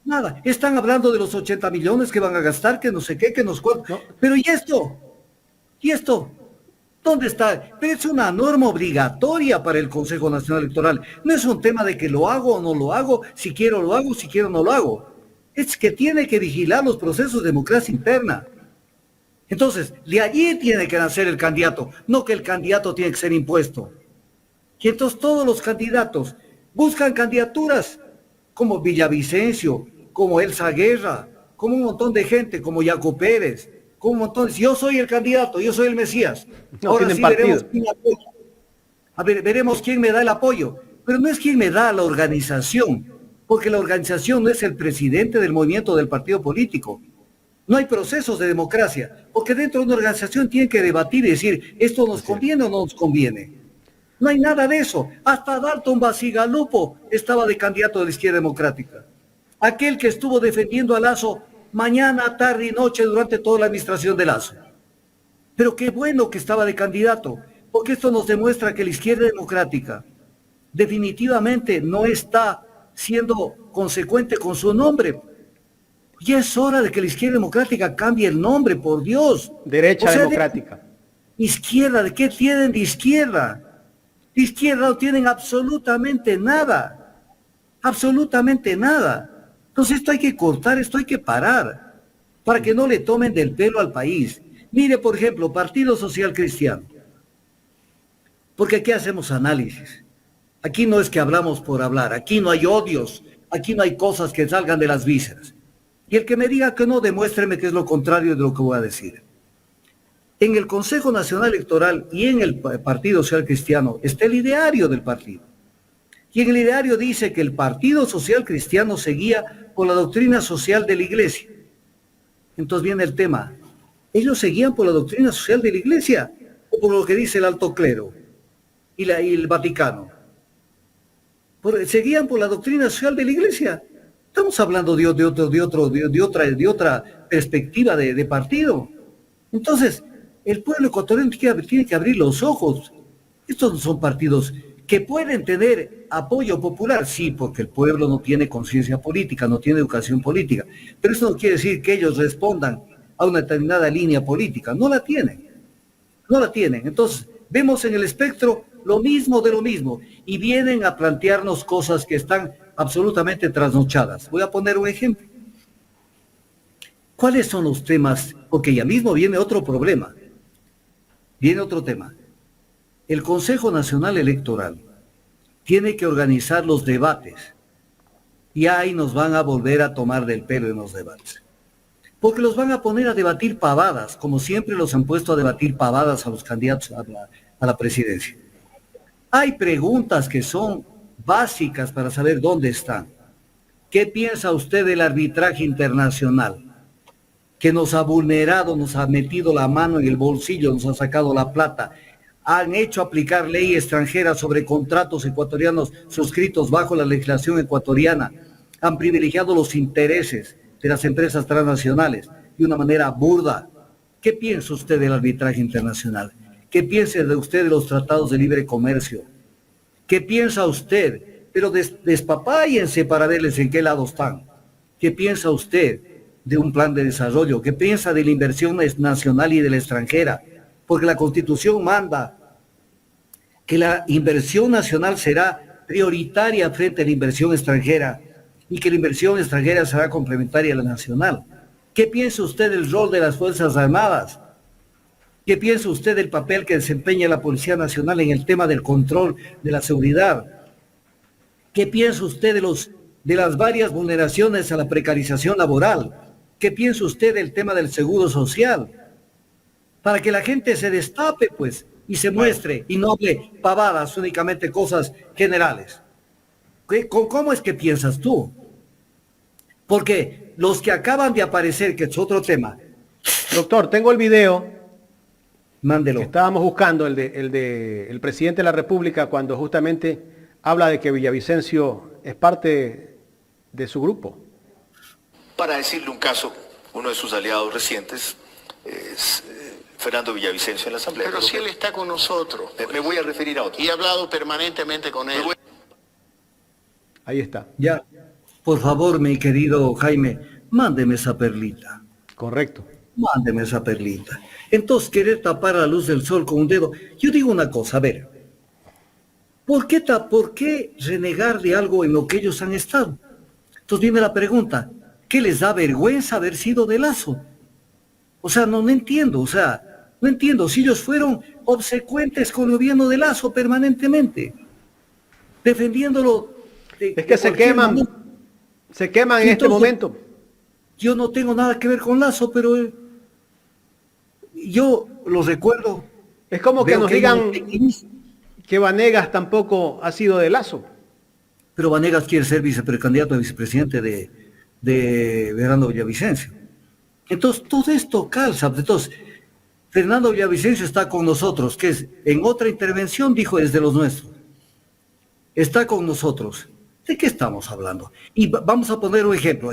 Nada. Están hablando de los 80 millones que van a gastar, que no sé qué, que nos cuesta. No. Pero ¿y esto? ¿Y esto? ¿Dónde está? Pero es una norma obligatoria para el Consejo Nacional Electoral. No es un tema de que lo hago o no lo hago, si quiero lo hago, si quiero no lo hago. Es que tiene que vigilar los procesos de democracia interna. Entonces, de allí tiene que nacer el candidato, no que el candidato tiene que ser impuesto. Y entonces todos los candidatos buscan candidaturas como Villavicencio, como Elsa Guerra, como un montón de gente, como Jaco Pérez, como un montón. Yo soy el candidato, yo soy el Mesías. No, ahora sí partido. veremos quién apoya. A ver, veremos quién me da el apoyo. Pero no es quién me da la organización, porque la organización no es el presidente del movimiento del partido político. No hay procesos de democracia, porque dentro de una organización tienen que debatir y decir, ¿esto nos conviene o no nos conviene? No hay nada de eso. Hasta Dalton Basigalupo estaba de candidato de la Izquierda Democrática. Aquel que estuvo defendiendo a Lazo mañana, tarde y noche durante toda la administración de Lazo. Pero qué bueno que estaba de candidato, porque esto nos demuestra que la Izquierda Democrática definitivamente no está siendo consecuente con su nombre. Ya es hora de que la Izquierda Democrática cambie el nombre, por Dios. Derecha Democrática. Izquierda, ¿de qué tienen de izquierda? De izquierda no tienen absolutamente nada. Absolutamente nada. Entonces esto hay que cortar, esto hay que parar, para que no le tomen del pelo al país. Mire, por ejemplo, Partido Social Cristiano. Porque aquí hacemos análisis. Aquí no es que hablamos por hablar, aquí no hay odios, aquí no hay cosas que salgan de las vísceras. Y el que me diga que no, demuéstreme que es lo contrario de lo que voy a decir. En el Consejo Nacional Electoral y en el Partido Social Cristiano está el ideario del partido. Y en el ideario dice que el Partido Social Cristiano se guía por la doctrina social de la Iglesia. Entonces viene el tema. ¿Ellos se guían por la doctrina social de la Iglesia o por lo que dice el alto clero y el Vaticano? ¿Se guían por la doctrina social de la Iglesia? Estamos hablando de otra perspectiva de partido. Entonces, el pueblo ecuatoriano tiene que abrir los ojos. Estos no son partidos que pueden tener apoyo popular, sí, porque el pueblo no tiene conciencia política, no tiene educación política. Pero eso no quiere decir que ellos respondan a una determinada línea política. No la tienen. No la tienen. Entonces, vemos en el espectro lo mismo de lo mismo y vienen a plantearnos cosas que están absolutamente trasnochadas. Voy a poner un ejemplo. ¿Cuáles son los temas? Porque ya mismo viene otro problema. Viene otro tema. El Consejo Nacional Electoral tiene que organizar los debates y ahí nos van a volver a tomar del pelo en los debates. Porque los van a poner a debatir pavadas, como siempre los han puesto a debatir pavadas a los candidatos a la presidencia. Hay preguntas que son básicas para saber dónde están. ¿Qué piensa usted del arbitraje internacional? Que nos ha vulnerado, nos ha metido la mano en el bolsillo, nos ha sacado la plata. Han hecho aplicar ley extranjera sobre contratos ecuatorianos suscritos bajo la legislación ecuatoriana. Han privilegiado los intereses de las empresas transnacionales de una manera burda. ¿Qué piensa usted del arbitraje internacional? ¿Qué piensa usted de los tratados de libre comercio? ¿Qué piensa usted? Pero despapáyense para verles en qué lado están. ¿Qué piensa usted de un plan de desarrollo? ¿Qué piensa de la inversión nacional y de la extranjera? Porque la Constitución manda que la inversión nacional será prioritaria frente a la inversión extranjera y que la inversión extranjera será complementaria a la nacional. ¿Qué piensa usted del rol de las Fuerzas Armadas? ¿Qué piensa usted del papel que desempeña la Policía Nacional en el tema del control de la seguridad? ¿Qué piensa usted de las varias vulneraciones a la precarización laboral? ¿Qué piensa usted del tema del seguro social? Para que la gente se destape, pues, y se muestre, y no hable pavadas, únicamente cosas generales. ¿Cómo es que piensas tú? Porque los que acaban de aparecer, que es otro tema. Doctor, tengo el video. Mándelo. Estábamos buscando el presidente de la República cuando justamente habla de que Villavicencio es parte de su grupo. Para decirle un caso, uno de sus aliados recientes es Fernando Villavicencio en la Asamblea. Pero si él está con nosotros. Me voy a referir a otro. Y he hablado permanentemente con él. Ahí está. Ya, por favor, mi querido Jaime, mándeme esa perlita. Correcto. Mándeme esa perlita. Entonces, querer tapar la luz del sol con un dedo. Yo digo una cosa, a ver. ¿Por qué renegar de algo en lo que ellos han estado? Entonces viene la pregunta, ¿qué les da vergüenza haber sido de Lazo? O sea, no entiendo, no entiendo si ellos fueron obsecuentes con el gobierno de Lazo permanentemente, defendiéndolo. Es que se queman en este momento. Yo no tengo nada que ver con Lazo, pero yo lo recuerdo. Es como que nos digan que Vanegas tampoco ha sido de Lazo. Pero Vanegas quiere ser candidato a vicepresidente de Fernando Villavicencio. Entonces, todo esto calza. Entonces, Fernando Villavicencio está con nosotros, que es, en otra intervención dijo, es de los nuestros. Está con nosotros. ¿De qué estamos hablando? Y vamos a poner un ejemplo.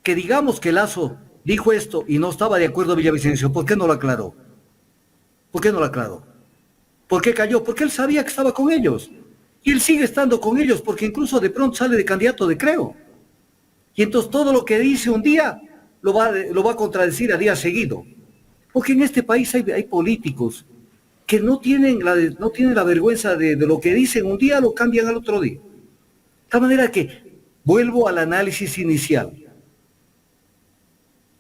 Que digamos que Lazo dijo esto y no estaba de acuerdo Villavicencio, ¿por qué no lo aclaró? ¿Por qué no lo aclaró? ¿Por qué cayó? Porque él sabía que estaba con ellos. Y él sigue estando con ellos porque incluso de pronto sale de candidato de Creo. Y entonces todo lo que dice un día lo va a contradecir a día seguido. Porque en este país hay políticos que no tienen la vergüenza de lo que dicen un día, lo cambian al otro día. De tal manera que vuelvo al análisis inicial.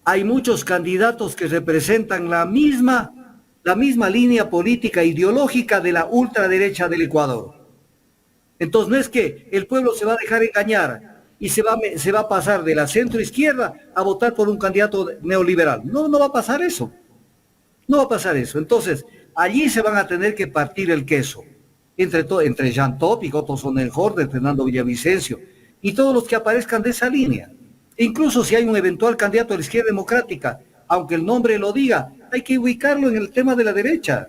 Hay muchos candidatos que representan la misma línea política ideológica de la ultraderecha del Ecuador. Entonces no es que el pueblo se va a dejar engañar y se va a pasar de la centro izquierda a votar por un candidato neoliberal. No va a pasar eso. No va a pasar eso. Entonces, allí se van a tener que partir el queso. Entre Jean Todt, Otto Sonnenhorder, Fernando Villavicencio y todos los que aparezcan de esa línea. Incluso si hay un eventual candidato a la izquierda democrática, aunque el nombre lo diga, hay que ubicarlo en el tema de la derecha.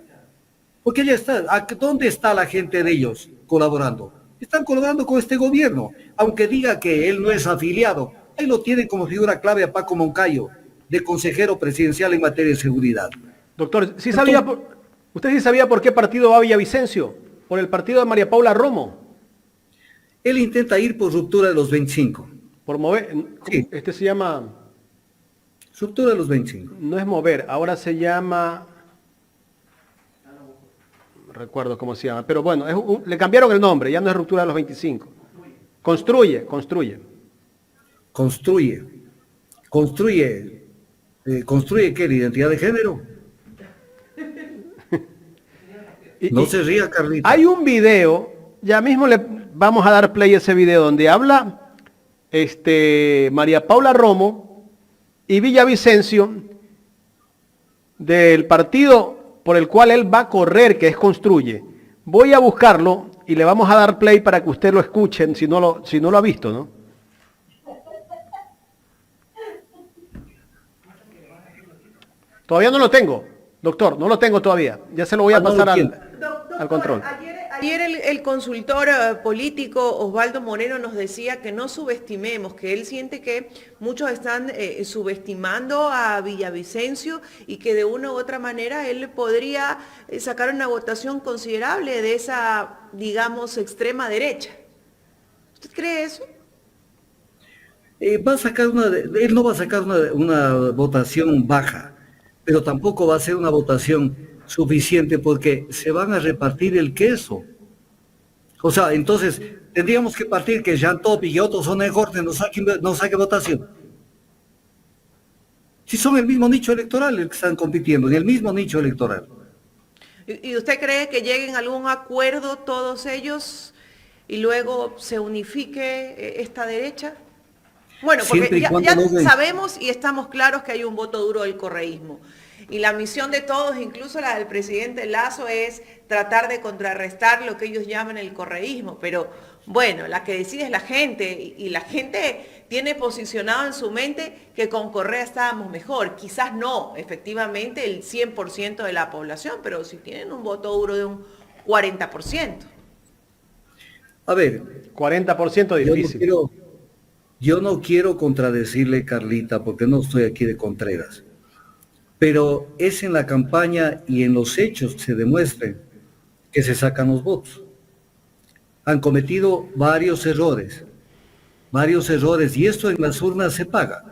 Porque ya está. ¿Dónde está la gente de ellos colaborando? están colaborando con este gobierno, aunque diga que él no es afiliado. Ahí lo tienen como figura clave a Paco Moncayo, de consejero presidencial en materia de seguridad. Doctor, ¿usted sí sabía por qué partido va Villavicencio? Por el partido de María Paula Romo. Él intenta ir por ruptura de los 25. Por mover, Sí. este se llama, Ruptura de los 25. no es mover, ahora se llama, no recuerdo cómo se llama, pero bueno, le cambiaron el nombre, ya no es ruptura de los 25. Construye. ¿Construye qué? ¿La identidad de género? No se ría, Carlita. Hay un video, ya mismo le vamos a dar play a ese video, donde habla María Paula Romo y Villavicencio del partido por el cual él va a correr, que es Construye. Voy a buscarlo y le vamos a dar play para que usted lo escuchen, si no lo ha visto, ¿no? Todavía no lo tengo, doctor, no lo tengo todavía. Ya se lo voy a pasar al control. Ayer el consultor político Osvaldo Moreno nos decía que no subestimemos, que él siente que muchos están subestimando a Villavicencio y que de una u otra manera él podría sacar una votación considerable de esa, digamos, extrema derecha. ¿Usted cree eso? Él no va a sacar una votación baja, pero tampoco va a ser una votación suficiente porque se van a repartir el queso. O sea, entonces tendríamos que partir que Jean Top y otros son mejores, no saque votación. Si son el mismo nicho electoral el que están compitiendo, en el mismo nicho electoral. ¿Y usted cree que lleguen a algún acuerdo todos ellos y luego se unifique esta derecha? Bueno, porque ya sabemos y estamos claros que hay un voto duro del correísmo. Y la misión de todos, incluso la del presidente Lasso, es tratar de contrarrestar lo que ellos llaman el correísmo. Pero bueno, la que decide es la gente y la gente tiene posicionado en su mente que con Correa estábamos mejor. Quizás no, efectivamente, el 100% de la población, pero si tienen un voto duro de un 40%. A ver, 40% difícil. Yo no quiero contradecirle, Carlita, porque no estoy aquí de Contreras. Pero es en la campaña y en los hechos que se demuestren que se sacan los votos. Han cometido varios errores, y esto en las urnas se paga.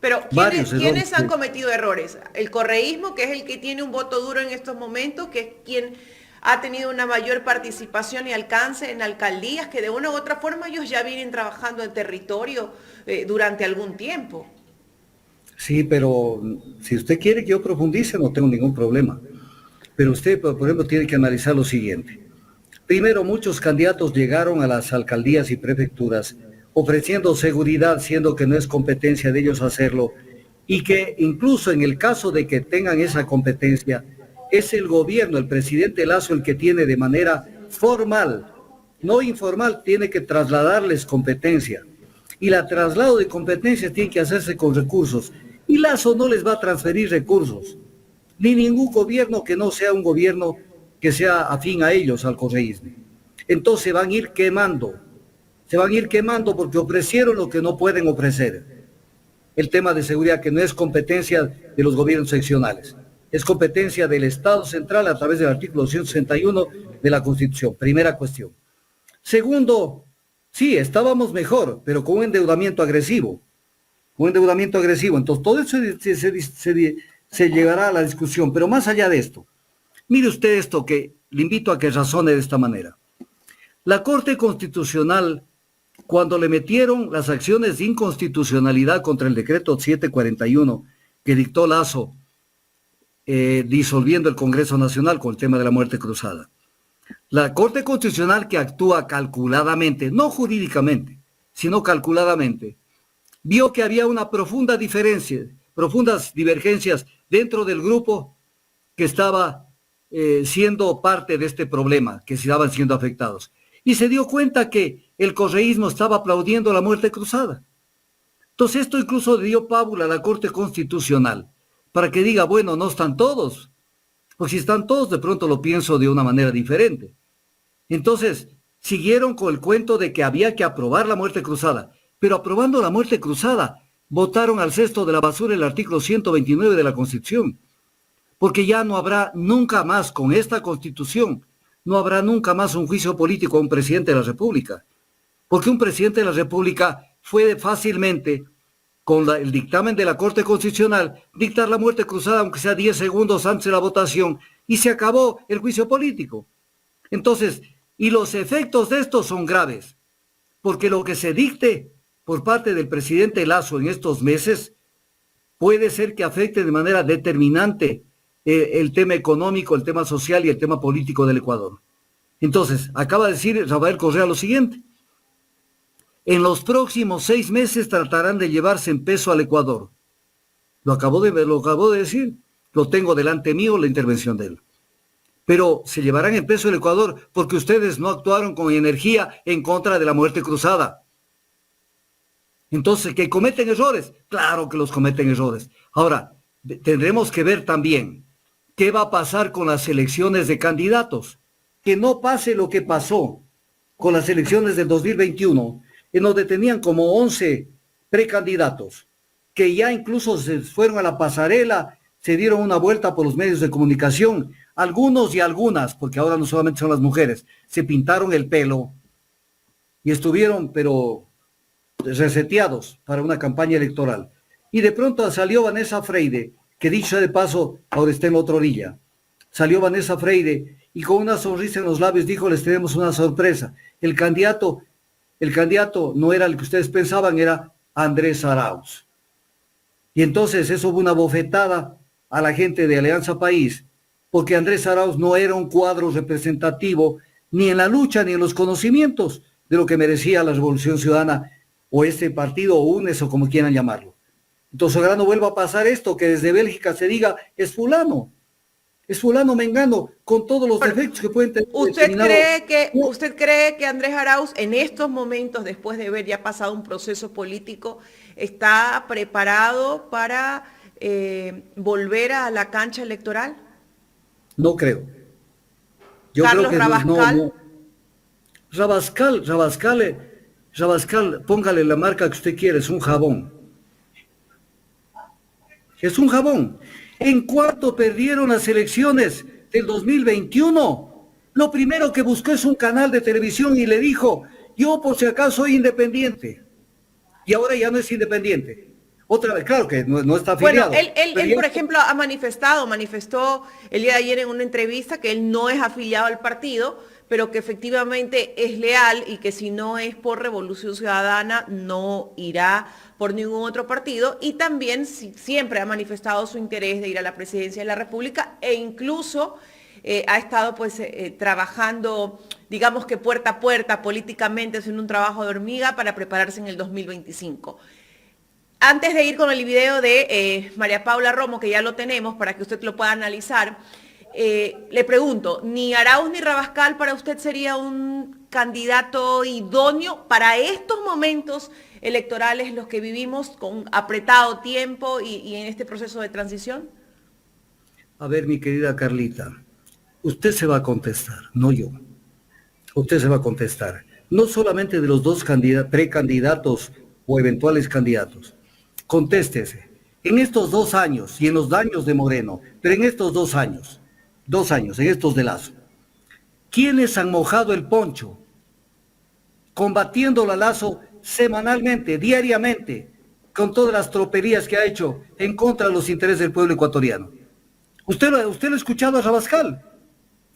Pero ¿quiénes han cometido errores? El correísmo, que es el que tiene un voto duro en estos momentos, que es quien ha tenido una mayor participación y alcance en alcaldías, que de una u otra forma ellos ya vienen trabajando en territorio durante algún tiempo. Sí, pero si usted quiere que yo profundice, no tengo ningún problema. Pero usted, por ejemplo, tiene que analizar lo siguiente. Primero, muchos candidatos llegaron a las alcaldías y prefecturas ofreciendo seguridad, siendo que no es competencia de ellos hacerlo, y que incluso en el caso de que tengan esa competencia, es el gobierno, el presidente Lasso, el que tiene de manera formal, no informal, tiene que trasladarles competencia. Y la traslado de competencias tiene que hacerse con recursos. Y Lasso no les va a transferir recursos, ni ningún gobierno que no sea un gobierno que sea afín a ellos, al correísmo. Entonces se van a ir quemando porque ofrecieron lo que no pueden ofrecer. El tema de seguridad, que no es competencia de los gobiernos seccionales, es competencia del Estado central a través del artículo 161 de la Constitución. Primera cuestión. Segundo, sí, estábamos mejor, pero con un endeudamiento agresivo. Entonces, todo eso se llevará a la discusión. Pero más allá de esto, mire usted esto, que le invito a que razone de esta manera. La Corte Constitucional, cuando le metieron las acciones de inconstitucionalidad contra el decreto 741 que dictó Lasso, disolviendo el Congreso Nacional con el tema de la muerte cruzada, la Corte Constitucional, que actúa calculadamente, no jurídicamente, sino calculadamente, vio que había una profundas divergencias dentro del grupo que estaba siendo parte de este problema, que se estaban siendo afectados. Y se dio cuenta que el correísmo estaba aplaudiendo la muerte cruzada. Entonces esto incluso dio pábula a la Corte Constitucional, para que diga, bueno, no están todos, porque si están todos, de pronto lo pienso de una manera diferente. Entonces, siguieron con el cuento de que había que aprobar la muerte cruzada, pero aprobando la muerte cruzada, botaron al cesto de la basura el artículo 129 de la Constitución, porque ya no habrá nunca más con esta Constitución, no habrá nunca más un juicio político a un presidente de la República, porque un presidente de la República puede fácilmente, con el dictamen de la Corte Constitucional, dictar la muerte cruzada, aunque sea 10 segundos antes de la votación, y se acabó el juicio político. Entonces, y los efectos de esto son graves, porque lo que se dicte por parte del presidente Lasso en estos meses puede ser que afecte de manera determinante el tema económico, el tema social y el tema político del Ecuador. Entonces, acaba de decir Rafael Correa lo siguiente: en los próximos 6 meses tratarán de llevarse en peso al Ecuador. Lo acabo de decir, lo tengo delante mío, la intervención de él. Pero se llevarán en peso el Ecuador porque ustedes no actuaron con energía en contra de la muerte cruzada. Entonces, ¿que cometen errores? Claro que los cometen errores. Ahora, tendremos que ver también qué va a pasar con las elecciones de candidatos. Que no pase lo que pasó con las elecciones del 2021, en donde tenían como 11 precandidatos, que ya incluso se fueron a la pasarela, se dieron una vuelta por los medios de comunicación. Algunos y algunas, porque ahora no solamente son las mujeres, se pintaron el pelo y estuvieron, pero reseteados para una campaña electoral. Y de pronto salió Vanessa Freire, que dicho sea de paso, ahora está en la otra orilla. Salió Vanessa Freire y con una sonrisa en los labios dijo: les tenemos una sorpresa. El candidato no era el que ustedes pensaban, era Andrés Arauz. Y entonces eso fue una bofetada a la gente de Alianza País, porque Andrés Arauz no era un cuadro representativo ni en la lucha ni en los conocimientos de lo que merecía la Revolución Ciudadana o este partido o UNES o como quieran llamarlo. Entonces ojalá no vuelva a pasar esto, que desde Bélgica se diga es fulano mengano, con todos los defectos que pueden tener. ¿Usted cree que Andrés Arauz en estos momentos, después de haber ya pasado un proceso político, está preparado para volver a la cancha electoral? No creo. Carlos Rabascal. Rabascal, póngale la marca que usted quiere, es un jabón. Es un jabón. En cuanto perdieron las elecciones del 2021, lo primero que buscó es un canal de televisión y le dijo: yo por si acaso soy independiente. Y ahora ya no es independiente. Otra vez, claro que no está afiliado. Bueno, él por ejemplo, manifestó el día de ayer en una entrevista que él no es afiliado al partido, pero que efectivamente es leal y que si no es por Revolución Ciudadana no irá por ningún otro partido, y también siempre ha manifestado su interés de ir a la presidencia de la República e incluso ha estado pues trabajando, digamos que puerta a puerta políticamente, haciendo un trabajo de hormiga para prepararse en el 2025. Antes de ir con el video de María Paula Romo, que ya lo tenemos para que usted lo pueda analizar, le pregunto, ¿ni Arauz ni Rabascal para usted sería un candidato idóneo para estos momentos electorales, los que vivimos con apretado tiempo y en este proceso de transición? A ver, mi querida Carlita, usted se va a contestar, no yo. Usted se va a contestar, no solamente de los dos precandidatos o eventuales candidatos. Contéstese. En estos 2 años y en los años de Moreno, pero en estos 2 años, en estos de Lasso, ¿quiénes han mojado el poncho combatiendo a Lasso semanalmente, diariamente, con todas las tropelías que ha hecho en contra de los intereses del pueblo ecuatoriano? Usted lo ha escuchado a Rabascal.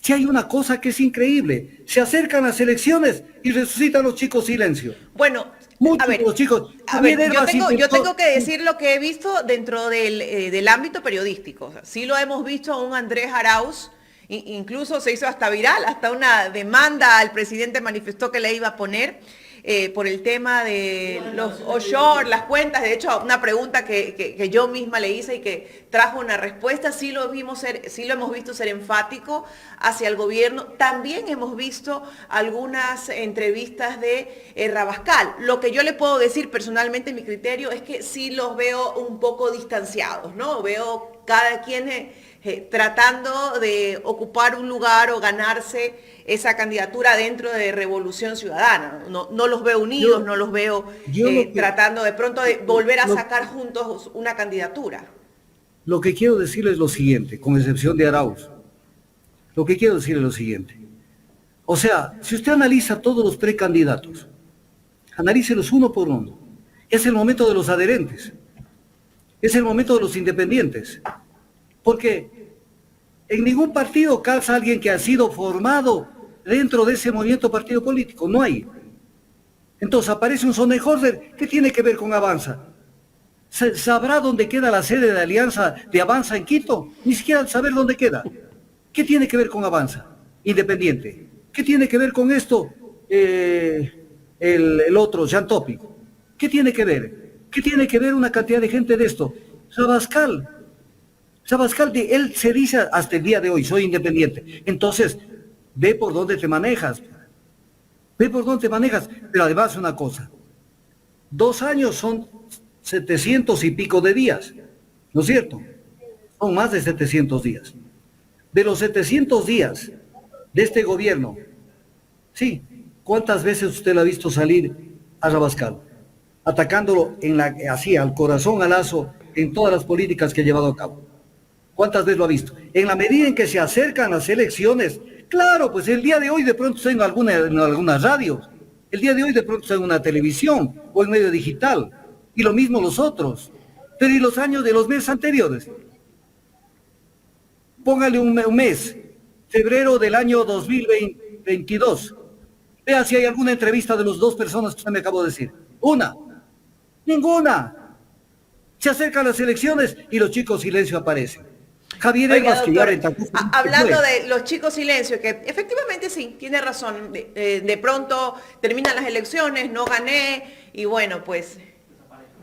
Si hay una cosa que es increíble, se acercan las elecciones y resucitan los chicos silencio. Bueno, muchos a ver, los chicos. yo tengo que decir lo que he visto dentro del ámbito periodístico. O sea, sí lo hemos visto a un Andrés Arauz, incluso se hizo hasta viral, hasta una demanda al presidente manifestó que le iba a poner por el tema de los offshore, las cuentas. De hecho, una pregunta que yo misma le hice y que trajo una respuesta, sí lo hemos visto ser enfático hacia el gobierno. También hemos visto algunas entrevistas de Rabascal. Lo que yo le puedo decir personalmente, mi criterio, es que sí los veo un poco distanciados, ¿no? Veo cada quien tratando de ocupar un lugar o ganarse esa candidatura dentro de Revolución Ciudadana. No los veo unidos, no los veo tratando de pronto de volver a sacar juntos una candidatura. Lo que quiero decirles es lo siguiente, con excepción de Arauz. Lo que quiero decir es lo siguiente. O sea, si usted analiza todos los precandidatos, analícelos uno por uno. Es el momento de los adherentes. Es el momento de los independientes. Porque en ningún partido calza alguien que ha sido formado dentro de ese movimiento partido político. No hay. Entonces aparece un Sonnenhorster. ¿Qué tiene que ver con Avanza? ¿Sabrá dónde queda la sede de Alianza de Avanza en Quito? Ni siquiera saber dónde queda. ¿Qué tiene que ver con Avanza? Independiente. ¿Qué tiene que ver con esto? El otro, Jean Topic. ¿Qué tiene que ver? ¿Qué tiene que ver una cantidad de gente de esto? Rabascal, él se dice hasta el día de hoy, soy independiente. Entonces, ve por dónde te manejas. Ve por dónde te manejas. Pero además una cosa, 2 años son 700 y pico de días, ¿no es cierto? Son más de 700 días. De los 700 días de este gobierno, sí, ¿cuántas veces usted lo ha visto salir a Rabascal? Atacándolo así, al corazón, al lazo, en todas las políticas que ha llevado a cabo. ¿Cuántas veces lo ha visto? En la medida en que se acercan las elecciones, claro, pues el día de hoy de pronto está en alguna radio, el día de hoy de pronto está en una televisión o en medio digital, y lo mismo los otros. Pero ¿y los años de los meses anteriores? Póngale un mes, febrero del año 2022. Vea si hay alguna entrevista de las 2 personas que usted me acabó de decir. Una. Ninguna. Se acercan las elecciones y los chicos silencio aparecen. Javier Herbas, que ya hablando de los chicos silencio, que efectivamente sí, tiene razón. De pronto terminan las elecciones, no gané y bueno, pues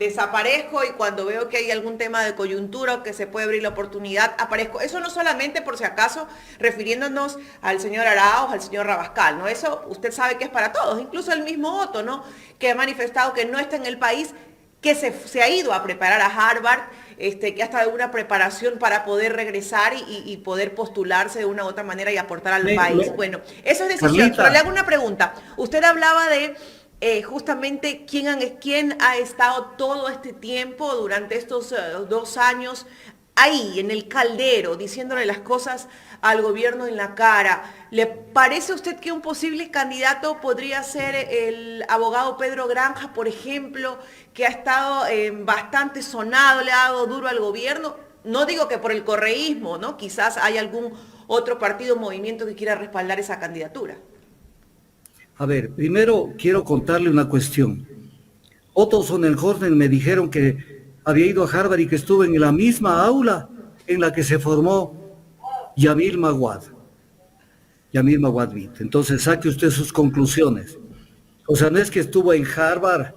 desaparezco y cuando veo que hay algún tema de coyuntura o que se puede abrir la oportunidad, aparezco. Eso no solamente, por si acaso, refiriéndonos al señor Arauz, al señor Rabascal, ¿no? Eso usted sabe que es para todos, incluso el mismo Otto, ¿no? Que ha manifestado que no está en el país, que se ha ido a preparar a Harvard, que ha estado en una preparación para poder regresar y poder postularse de una u otra manera y aportar al país. Bueno, eso es decisión. Carlita. Pero le hago una pregunta. Usted hablaba de justamente quién ha estado todo este tiempo, durante estos 2 años, ahí, en el caldero, diciéndole las cosas al gobierno en la cara. ¿Le parece a usted que un posible candidato podría ser el abogado Pedro Granja, por ejemplo, que ha estado bastante sonado, le ha dado duro al gobierno? No digo que por el correísmo, ¿no? Quizás hay algún otro partido o movimiento que quiera respaldar esa candidatura. A ver, primero quiero contarle una cuestión. Otto Sonnenhorster me dijeron que había ido a Harvard y que estuvo en la misma aula en la que se formó Yamil Maguad Bit. Entonces saque usted sus conclusiones. O sea, no es que estuvo en Harvard,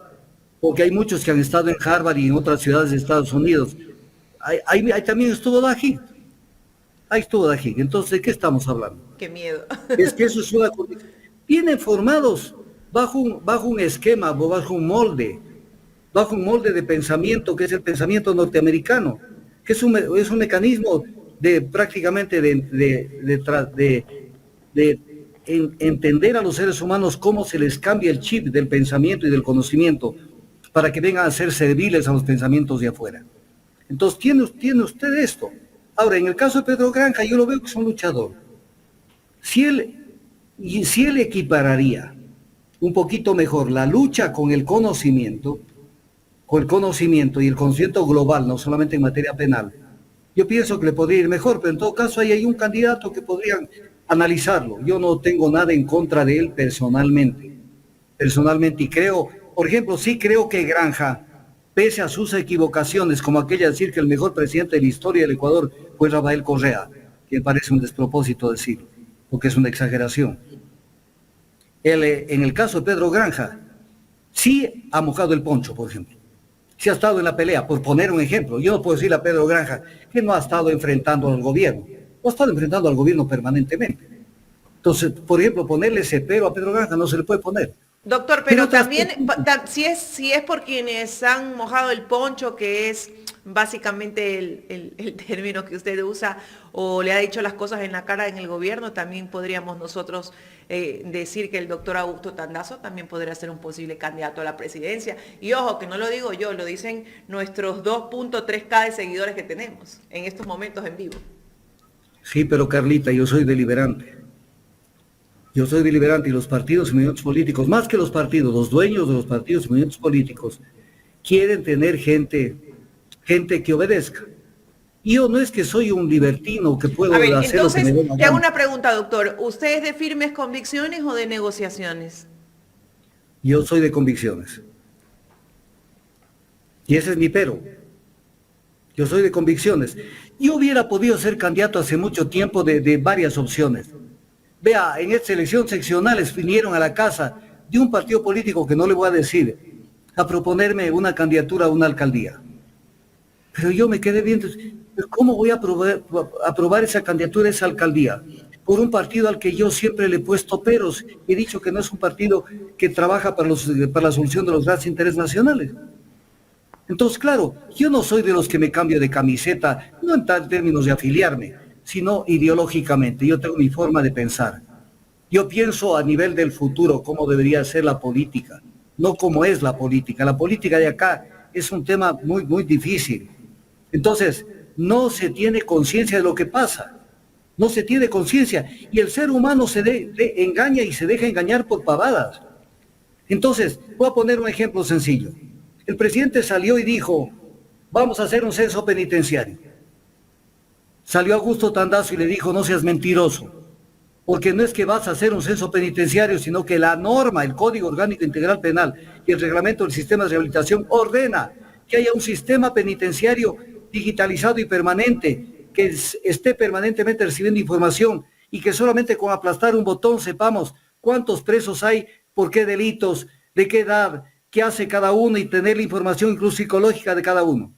porque hay muchos que han estado en Harvard y en otras ciudades de Estados Unidos. Ahí también estuvo Dají. Ahí estuvo Dají. Entonces, ¿de qué estamos hablando? Qué miedo. Es que eso es una... Vienen formados bajo un esquema, bajo un molde de pensamiento que es el pensamiento norteamericano, que es un mecanismo de prácticamente de entender a los seres humanos cómo se les cambia el chip del pensamiento y del conocimiento para que vengan a ser serviles a los pensamientos de afuera. Entonces, tiene usted esto. Ahora, en el caso de Pedro Granja, yo lo veo que es un luchador. Si él equipararía un poquito mejor la lucha con el conocimiento y el conocimiento global, no solamente en materia penal, yo pienso que le podría ir mejor, pero en todo caso ahí hay un candidato que podrían analizarlo. Yo no tengo nada en contra de él personalmente, y creo, por ejemplo, sí creo que Granja, pese a sus equivocaciones, como aquella de decir que el mejor presidente de la historia del Ecuador fue Rafael Correa, que me parece un despropósito decirlo, porque es una exageración. En el caso de Pedro Granja, sí ha mojado el poncho, por ejemplo. Sí ha estado en la pelea, por poner un ejemplo. Yo no puedo decirle a Pedro Granja que no ha estado enfrentando al gobierno. No ha estado enfrentando al gobierno permanentemente. Entonces, por ejemplo, ponerle ese pero a Pedro Granja no se le puede poner. Doctor, Pero pero también, si es por quienes han mojado el poncho, que es básicamente el término que usted usa, o le ha dicho las cosas en la cara en el gobierno, también podríamos nosotros decir que el doctor Augusto Tandazo también podría ser un posible candidato a la presidencia. Y ojo, que no lo digo yo, lo dicen nuestros 2.3K de seguidores que tenemos en estos momentos en vivo. Sí, pero Carlita, yo soy deliberante. Yo soy deliberante y los partidos y movimientos políticos, más que los partidos, los dueños de los partidos y movimientos políticos, quieren tener gente que obedezca. Y yo no es que soy un libertino que puedo A ver, hacer lo que me dé la le hago gana. una pregunta, doctor. ¿Usted es de firmes convicciones o de negociaciones? Yo soy de convicciones. Y ese es mi pero. Yo soy de convicciones. Yo hubiera podido ser candidato hace mucho tiempo de varias opciones. Vea, en estas elecciones seccionales vinieron a la casa de un partido político que no le voy a decir, a proponerme una candidatura a una alcaldía. Pero yo me quedé viendo, ¿cómo voy a aprobar esa candidatura a esa alcaldía? Por un partido al que yo siempre le he puesto peros. He dicho que no es un partido que trabaja para la solución de los grandes intereses nacionales. Entonces, claro, yo no soy de los que me cambio de camiseta, no en términos de afiliarme, sino ideológicamente. Yo tengo mi forma de pensar. Yo pienso a nivel del futuro cómo debería ser la política, no cómo es la política. La política de acá es un tema muy, muy difícil. Entonces, no se tiene conciencia de lo que pasa. No se tiene conciencia. Y el ser humano se engaña y se deja engañar por pavadas. Entonces, voy a poner un ejemplo sencillo. El presidente salió y dijo, vamos a hacer un censo penitenciario. Salió Augusto Tandazo y le dijo, no seas mentiroso, porque no es que vas a hacer un censo penitenciario, sino que la norma, el Código Orgánico Integral Penal y el reglamento del sistema de rehabilitación ordena que haya un sistema penitenciario digitalizado y permanente, que esté permanentemente recibiendo información y que solamente con aplastar un botón sepamos cuántos presos hay, por qué delitos, de qué edad, qué hace cada uno y tener la información incluso psicológica de cada uno.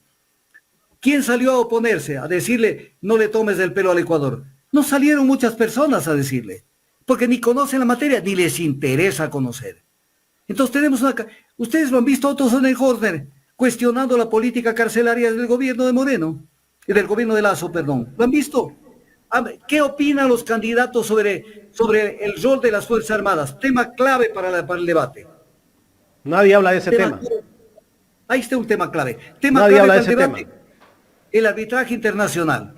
¿Quién salió a oponerse, a decirle no le tomes del pelo al Ecuador? No salieron muchas personas a decirle, porque ni conocen la materia, ni les interesa conocer. Entonces tenemos ustedes lo han visto, Otto Sonnenhorner, cuestionando la política carcelaria del gobierno de Moreno, del gobierno de Lazo, perdón. ¿Lo han visto? ¿Qué opinan los candidatos sobre el rol de las Fuerzas Armadas? Tema clave para el debate. Nadie habla de ese tema. Ahí está un tema clave. Tema Nadie clave habla de para el ese debate. tema. El arbitraje internacional,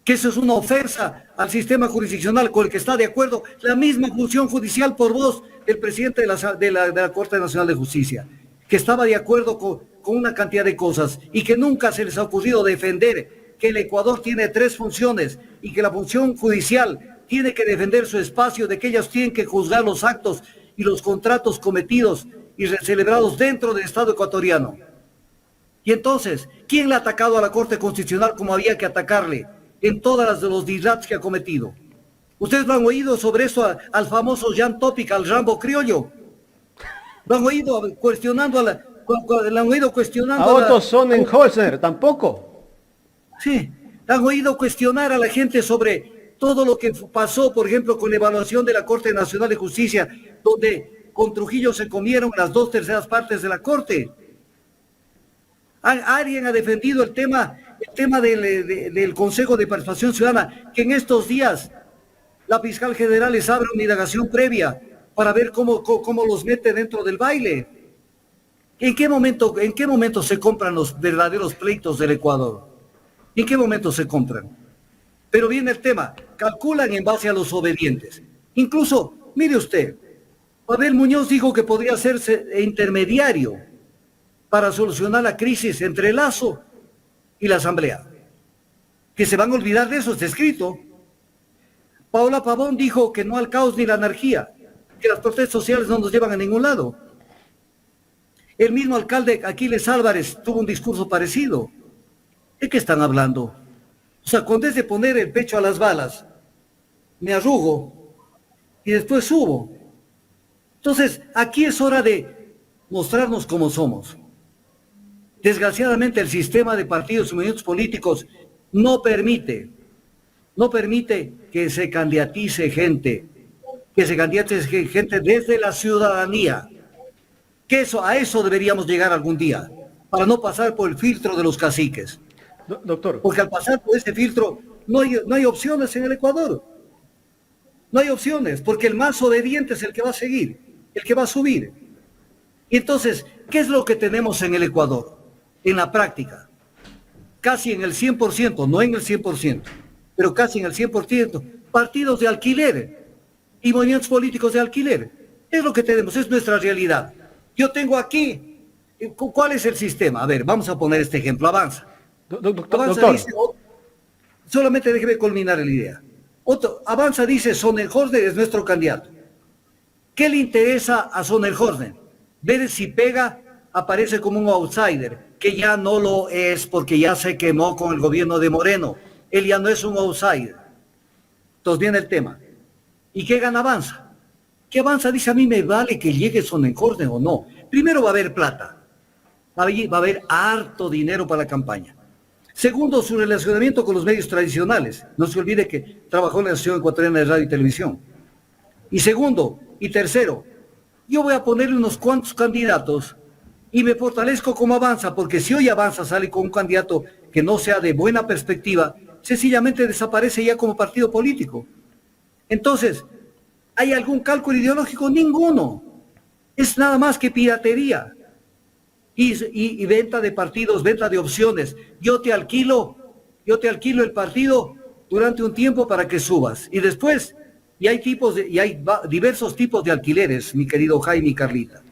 que eso es una ofensa al sistema jurisdiccional con el que está de acuerdo la misma función judicial por voz del presidente de la Corte Nacional de Justicia, que estaba de acuerdo con una cantidad de cosas y que nunca se les ha ocurrido defender que el Ecuador tiene 3 funciones y que la función judicial tiene que defender su espacio, de que ellos tienen que juzgar los actos y los contratos cometidos y celebrados dentro del Estado ecuatoriano. Y entonces, ¿quién le ha atacado a la Corte Constitucional como había que atacarle en todas los dislats que ha cometido? ¿Ustedes lo han oído sobre eso al famoso Jean Topic, al Rambo criollo? ¿Lo han oído cuestionando A Otto Sonnenhorner tampoco. Sí, han oído cuestionar a la gente sobre todo lo que pasó, por ejemplo, con la evaluación de la Corte Nacional de Justicia, donde con Trujillo se comieron las 2/3 partes de la Corte. Alguien ha defendido el tema del Consejo de Participación Ciudadana, que en estos días la fiscal general les abre una indagación previa para ver cómo los mete dentro del baile. ¿En qué momento se compran los verdaderos pleitos del Ecuador? ¿En qué momento se compran? Pero viene el tema, calculan en base a los obedientes. Incluso, mire usted, Pavel Muñoz dijo que podría hacerse intermediario para solucionar la crisis entre Lazo y la Asamblea. Que se van a olvidar de eso, está escrito. Paola Pavón dijo que no al caos ni la anarquía, que las protestas sociales no nos llevan a ningún lado. El mismo alcalde Aquiles Álvarez tuvo un discurso parecido. ¿De qué están hablando? O sea, cuando es de poner el pecho a las balas, me arrugo y después subo. Entonces, aquí es hora de mostrarnos como somos. Desgraciadamente, el sistema de partidos y movimientos políticos no permite que se candidatice gente que se candidate gente desde la ciudadanía. Que a eso deberíamos llegar algún día, para no pasar por el filtro de los caciques. Doctor. Porque al pasar por ese filtro no hay opciones en el Ecuador. No hay opciones, porque el más obediente es el que va a seguir, el que va a subir. Y entonces, ¿qué es lo que tenemos en el Ecuador? En la práctica, casi en el 100%, no en el 100%, pero casi en el 100%, partidos de alquiler y movimientos políticos de alquiler. Es lo que tenemos, es nuestra realidad. Yo tengo aquí, ¿cuál es el sistema? A ver, vamos a poner este ejemplo, Avanza. Avanza Doctor. dice, solamente déjeme culminar la idea. Avanza dice, Sonnenhorst es nuestro candidato. ¿Qué le interesa a Sonnenhorst? Ver si pega, aparece como un outsider, que ya no lo es porque ya se quemó con el gobierno de Moreno. Él ya no es un outsider. Entonces viene el tema. ¿Y qué gana Avanza? ¿Qué Avanza? Dice, a mí me vale que llegue Sonnenhorst o no. Primero va a haber plata. Va a haber harto dinero para la campaña. Segundo, su relacionamiento con los medios tradicionales. No se olvide que trabajó en la Asociación Ecuatoriana de Radio y Televisión. Y segundo, y tercero, yo voy a ponerle unos cuantos candidatos y me fortalezco como Avanza, porque si hoy Avanza sale con un candidato que no sea de buena perspectiva, sencillamente desaparece ya como partido político. Entonces, ¿hay algún cálculo ideológico? Ninguno. Es nada más que piratería. Y venta de partidos, venta de opciones. Yo te alquilo el partido durante un tiempo para que subas. Y después, hay diversos tipos de alquileres, mi querido Jaime y Carlita.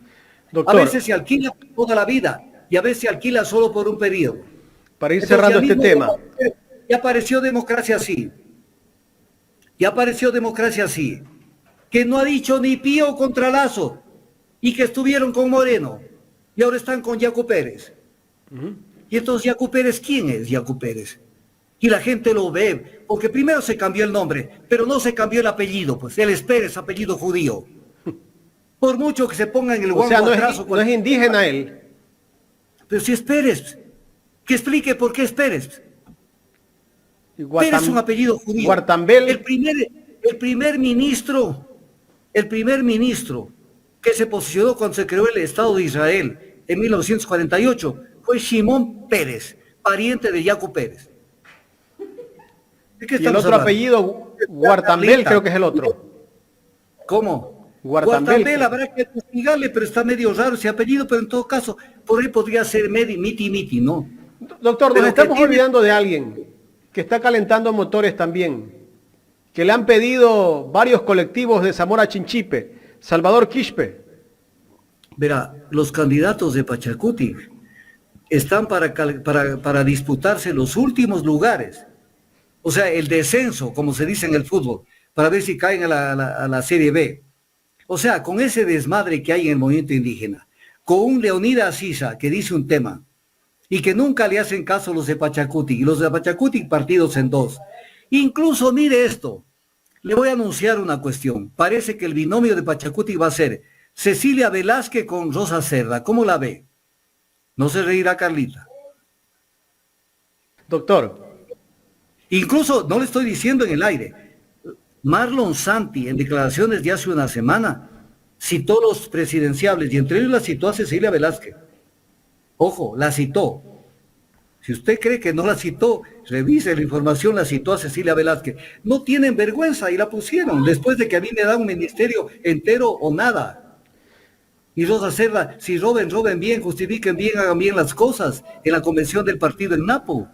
Doctor, A veces se alquila toda la vida y a veces se alquila solo por un periodo. para ir Entonces, cerrando ya este mismo, tema. Ya apareció democracia así. Que no ha dicho ni pío contra Lazo y que estuvieron con Moreno y ahora están con Yacu Pérez. Y entonces Yacu Pérez, ¿quién es Yacu Pérez? Y la gente lo ve, porque primero se cambió el nombre, pero no se cambió el apellido, pues él es Pérez, apellido judío. Por mucho que se ponga en el O sea, guango no atrás es indígena él. Pero si es Pérez, que explique por qué es Pérez. Y Pérez es un apellido judío. Guartambel. El primer ministro que se posicionó cuando se creó el Estado de Israel en 1948 fue Shimon Pérez, pariente de Yacu Pérez. ¿De qué Y el estamos otro hablando? apellido, Guartambel, creo que es el otro. ¿Cómo? Guartambel. Habrá que investigarle, pero está medio raro ese apellido, pero en todo caso, por ahí podría ser Miti, ¿no? Doctor, Pero nos estamos que tiene- olvidando de alguien que está calentando motores también, que le han pedido varios colectivos de Zamora Chinchipe, Salvador Quispe. Verá, los candidatos de Pachacuti están para disputarse los últimos lugares. O sea, el descenso, como se dice en el fútbol, para ver si caen a la Serie B. O sea, con ese desmadre que hay en el movimiento indígena, con un Leonidas Sisa que dice un tema y que nunca le hacen caso los de Pachacuti, y los de Pachacuti partidos en dos. Incluso, mire esto, le voy a anunciar una cuestión. Parece que el binomio de Pachacuti va a ser Cecilia Velázquez con Rosa Cerda. ¿Cómo la ve? No se reirá Carlita. Doctor, Incluso, no le estoy diciendo en el aire, Marlon Santi, en declaraciones de hace una semana, citó los presidenciables y entre ellos la citó a Cecilia Velázquez. Ojo, la citó. Si usted cree que no la citó, revise la información, la citó a Cecilia Velázquez. No tienen vergüenza y la pusieron, después de que a mí me da un ministerio entero o nada. Y Rosa Cerda, si roben bien, justifiquen bien, hagan bien las cosas en la convención del partido en Napo.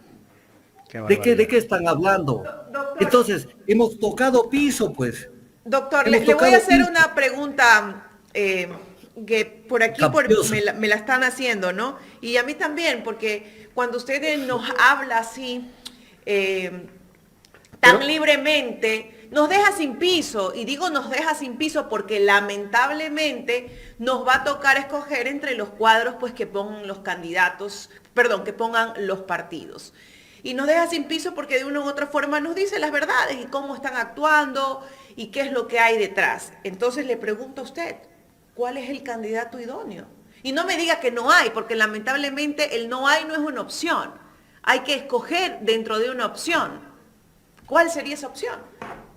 ¿De qué están hablando? Doctor. Entonces, hemos tocado piso, pues. Doctor, Hemos le voy tocado a hacer piso. una pregunta que por aquí Capciosa. me la están haciendo, ¿no? Y a mí también, porque cuando usted nos habla así, tan libremente, nos deja sin piso. Y digo nos deja sin piso porque lamentablemente nos va a tocar escoger entre los cuadros pues que pongan los candidatos, perdón, que pongan los partidos. Y nos deja sin piso porque de una u otra forma nos dice las verdades y cómo están actuando y qué es lo que hay detrás. Entonces le pregunto a usted, ¿cuál es el candidato idóneo? Y no me diga que no hay, porque lamentablemente el no hay no es una opción. Hay que escoger dentro de una opción. ¿Cuál sería esa opción?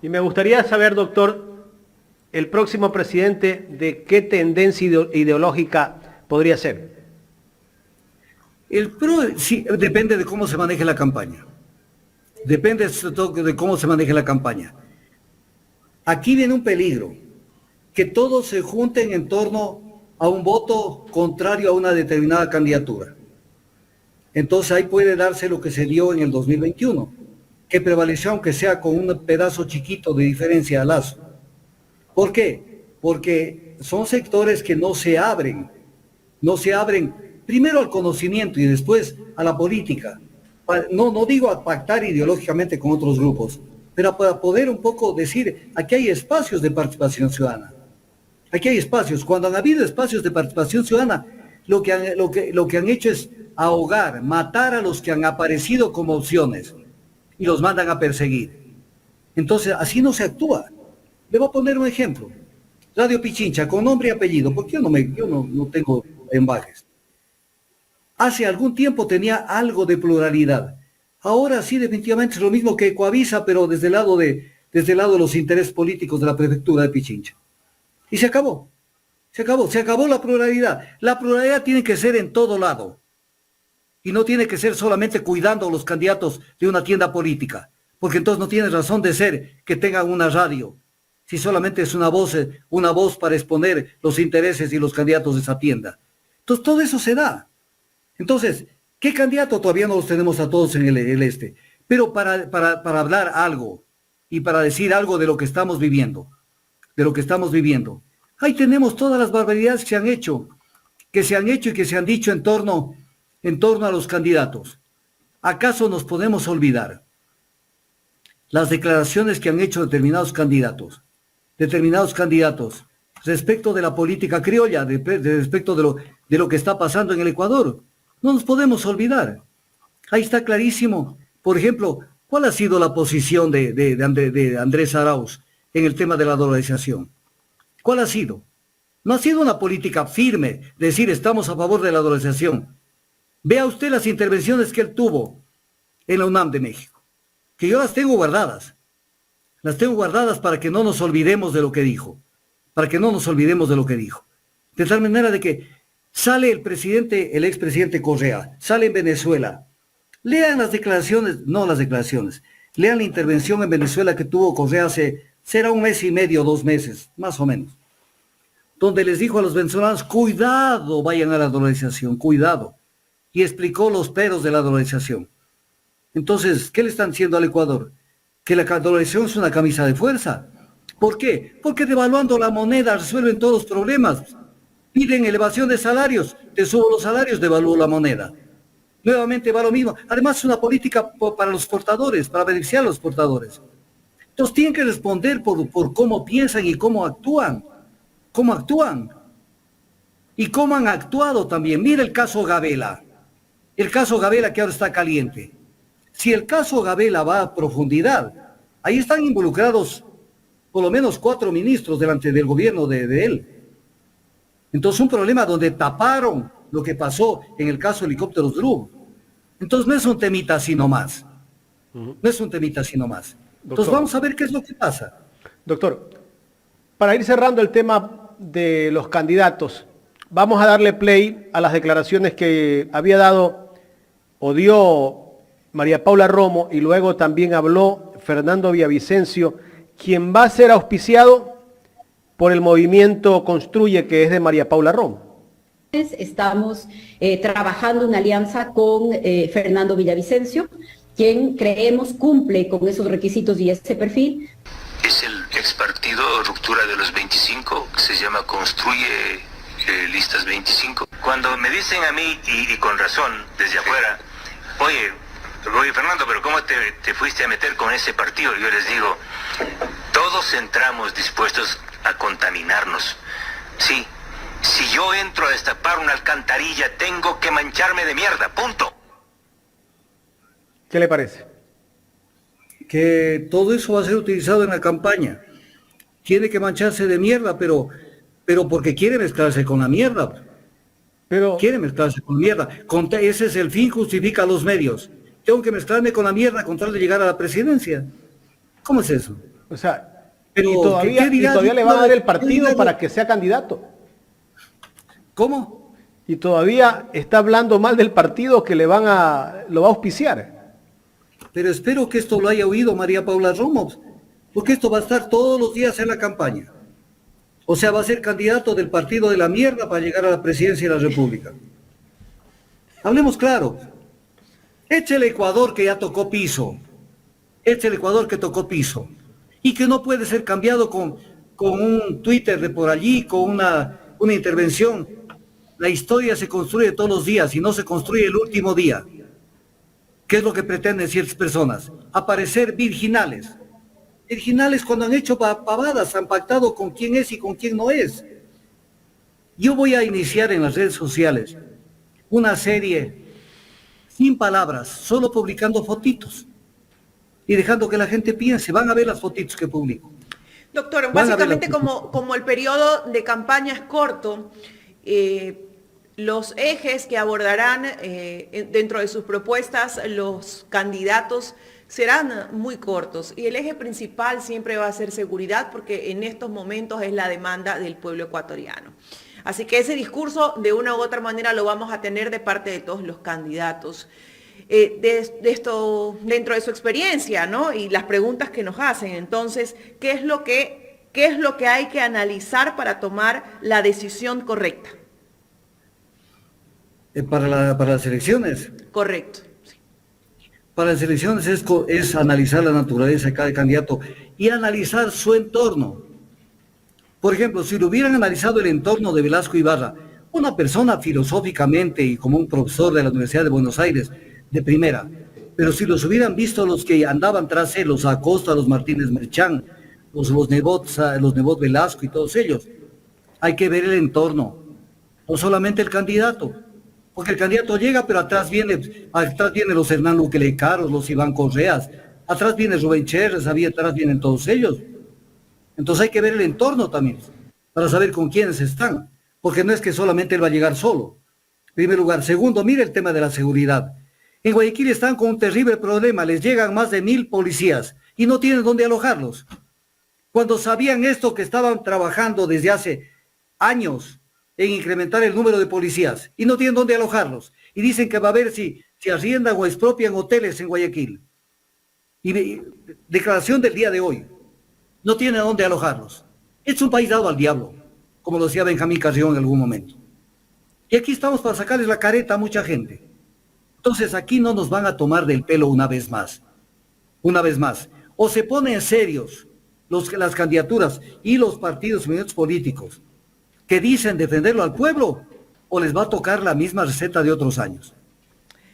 y me gustaría saber, doctor, el próximo presidente, ¿de qué tendencia ideológica podría ser? El PRO sí, depende de cómo se maneje la campaña. Depende de cómo se maneje la campaña. Aquí viene un peligro, que todos se junten en torno a un voto contrario a una determinada candidatura. Entonces ahí puede darse lo que se dio en el 2021, que prevaleció aunque sea con un pedazo chiquito de diferencia a Lazo. ¿Por qué? Porque son sectores que no se abren primero al conocimiento y después a la política. No digo a pactar ideológicamente con otros grupos, pero para poder un poco decir, aquí hay espacios de participación ciudadana. Aquí hay espacios. Cuando han habido espacios de participación ciudadana, lo que han hecho es ahogar, matar a los que han aparecido como opciones y los mandan a perseguir. Entonces, así no se actúa. Le voy a poner un ejemplo. Radio Pichincha, con nombre y apellido, porque yo no tengo embajes. Hace algún tiempo tenía algo de pluralidad. Ahora sí, definitivamente es lo mismo que Ecoavisa, pero desde el lado de los intereses políticos de la prefectura de Pichincha. Y se acabó la pluralidad. La pluralidad tiene que ser en todo lado. Y no tiene que ser solamente cuidando a los candidatos de una tienda política, porque entonces no tiene razón de ser que tengan una radio, si solamente es una voz para exponer los intereses y los candidatos de esa tienda. Entonces todo eso se da. Entonces, ¿qué candidato? Todavía no los tenemos a todos en el este. Pero para hablar algo y para decir algo de lo que estamos viviendo, ahí tenemos todas las barbaridades que se han hecho y que se han dicho en torno a los candidatos. ¿Acaso nos podemos olvidar las declaraciones que han hecho determinados candidatos respecto de la política criolla, respecto de lo que está pasando en el Ecuador? No nos podemos olvidar. Ahí está clarísimo. Por ejemplo, ¿cuál ha sido la posición de Andrés Arauz en el tema de la dolarización? ¿Cuál ha sido? No ha sido una política firme, decir estamos a favor de la dolarización. Vea usted las intervenciones que él tuvo en la UNAM de México, que yo las tengo guardadas para que no nos olvidemos de lo que dijo, de tal manera de que sale el expresidente Correa, sale en Venezuela, lean lean la intervención en Venezuela que tuvo Correa será 1 mes y medio, 2 meses, más o menos, donde les dijo a los venezolanos, cuidado, vayan a la dolarización, cuidado, y explicó los peros de la dolarización. Entonces, ¿qué le están diciendo al Ecuador? Que la dolarización es una camisa de fuerza. ¿Por qué? Porque devaluando la moneda resuelven todos los problemas. Piden elevación de salarios, te subo los salarios, devalúo la moneda. Nuevamente va lo mismo. Además es una política para los portadores, para beneficiar a los portadores. Entonces tienen que responder por cómo piensan y cómo actúan. Y cómo han actuado también. Mira el caso Gabela. El caso Gabela que ahora está caliente. Si el caso Gabela va a profundidad, ahí están involucrados por lo menos 4 ministros delante del gobierno de él. Entonces un problema donde taparon lo que pasó en el caso Helicópteros Dru. Entonces no es un temita así nomás. Entonces vamos a ver qué es lo que pasa. Doctor, para ir cerrando el tema de los candidatos, vamos a darle play a las declaraciones que había dado o dio María Paula Romo y luego también habló Fernando Villavicencio, quien va a ser auspiciado por el movimiento Construye, que es de María Paula Romo. Estamos trabajando una alianza con Fernando Villavicencio, quien creemos cumple con esos requisitos y ese perfil. Es el ex partido Ruptura de los 25, que se llama Construye Listas 25. Cuando me dicen a mí, y con razón, desde afuera, oye Fernando, pero ¿cómo te fuiste a meter con ese partido? Yo les digo, todos entramos dispuestos a contaminarnos. Sí, si yo entro a destapar una alcantarilla, tengo que mancharme de mierda, punto. ¿Qué le parece? Que todo eso va a ser utilizado en la campaña. Tiene que mancharse de mierda, pero porque quiere mezclarse con la mierda. Ese es el fin, justifica los medios. Tengo que mezclarme con la mierda con tal de llegar a la presidencia. ¿Cómo es eso? O sea, Pero, Y todavía, ¿qué dirás? le van a dar el ¿Qué partido dirás? para que sea candidato. ¿Cómo? Y todavía está hablando mal del partido que lo va a auspiciar. Pero espero que esto lo haya oído María Paula Romo, porque esto va a estar todos los días en la campaña. O sea, va a ser candidato del partido de la mierda para llegar a la presidencia de la República. Hablemos claro. Eche el Ecuador que ya tocó piso. Eche el Ecuador que tocó piso. Y que no puede ser cambiado con un Twitter de por allí, con una intervención. La historia se construye todos los días y no se construye el último día. ¿Qué es lo que pretenden ciertas personas? Aparecer virginales. Virginales cuando han hecho pavadas, han pactado con quién es y con quién no es. Yo voy a iniciar en las redes sociales una serie sin palabras, solo publicando fotitos y dejando que la gente piense. Van a ver las fotitos que publico. Doctor, Van a ver básicamente como el periodo de campaña es corto, los ejes que abordarán dentro de sus propuestas los candidatos serán muy cortos y el eje principal siempre va a ser seguridad porque en estos momentos es la demanda del pueblo ecuatoriano. Así que ese discurso de una u otra manera lo vamos a tener de parte de todos los candidatos. De esto dentro de su experiencia, ¿no? Y las preguntas que nos hacen. Entonces, ¿qué es lo que hay que analizar para tomar la decisión correcta? Para las elecciones. Correcto. Sí. Para las elecciones es analizar la naturaleza de cada candidato y analizar su entorno. Por ejemplo, si lo hubieran analizado el entorno de Velasco Ibarra, una persona filosóficamente y como un profesor de la Universidad de Buenos Aires, de primera, pero si los hubieran visto los que andaban tras él, los Acosta, los Martínez Merchán, los Nebot Velasco y todos ellos, hay que ver el entorno, no solamente el candidato, porque el candidato llega, pero atrás vienen los Hernán Luque Lecaros, los Iván Correas, atrás viene Rubén Cherres, atrás vienen todos ellos. Entonces hay que ver el entorno también, para saber con quiénes están, porque no es que solamente él va a llegar solo. En primer lugar. Segundo, mire el tema de la seguridad. En Guayaquil están con un terrible problema, les llegan más de 1000 policías y no tienen dónde alojarlos. Cuando sabían esto que estaban trabajando desde hace años en incrementar el número de policías y no tienen dónde alojarlos. Y dicen que va a ver si arriendan o expropian hoteles en Guayaquil. Y declaración del día de hoy. No tienen dónde alojarlos. Es un país dado al diablo, como lo decía Benjamín Carrión en algún momento. Y aquí estamos para sacarles la careta a mucha gente. Entonces aquí no nos van a tomar del pelo una vez más. Una vez más. O se ponen serios las candidaturas y los partidos y movimientos políticos que dicen defenderlo al pueblo, o les va a tocar la misma receta de otros años.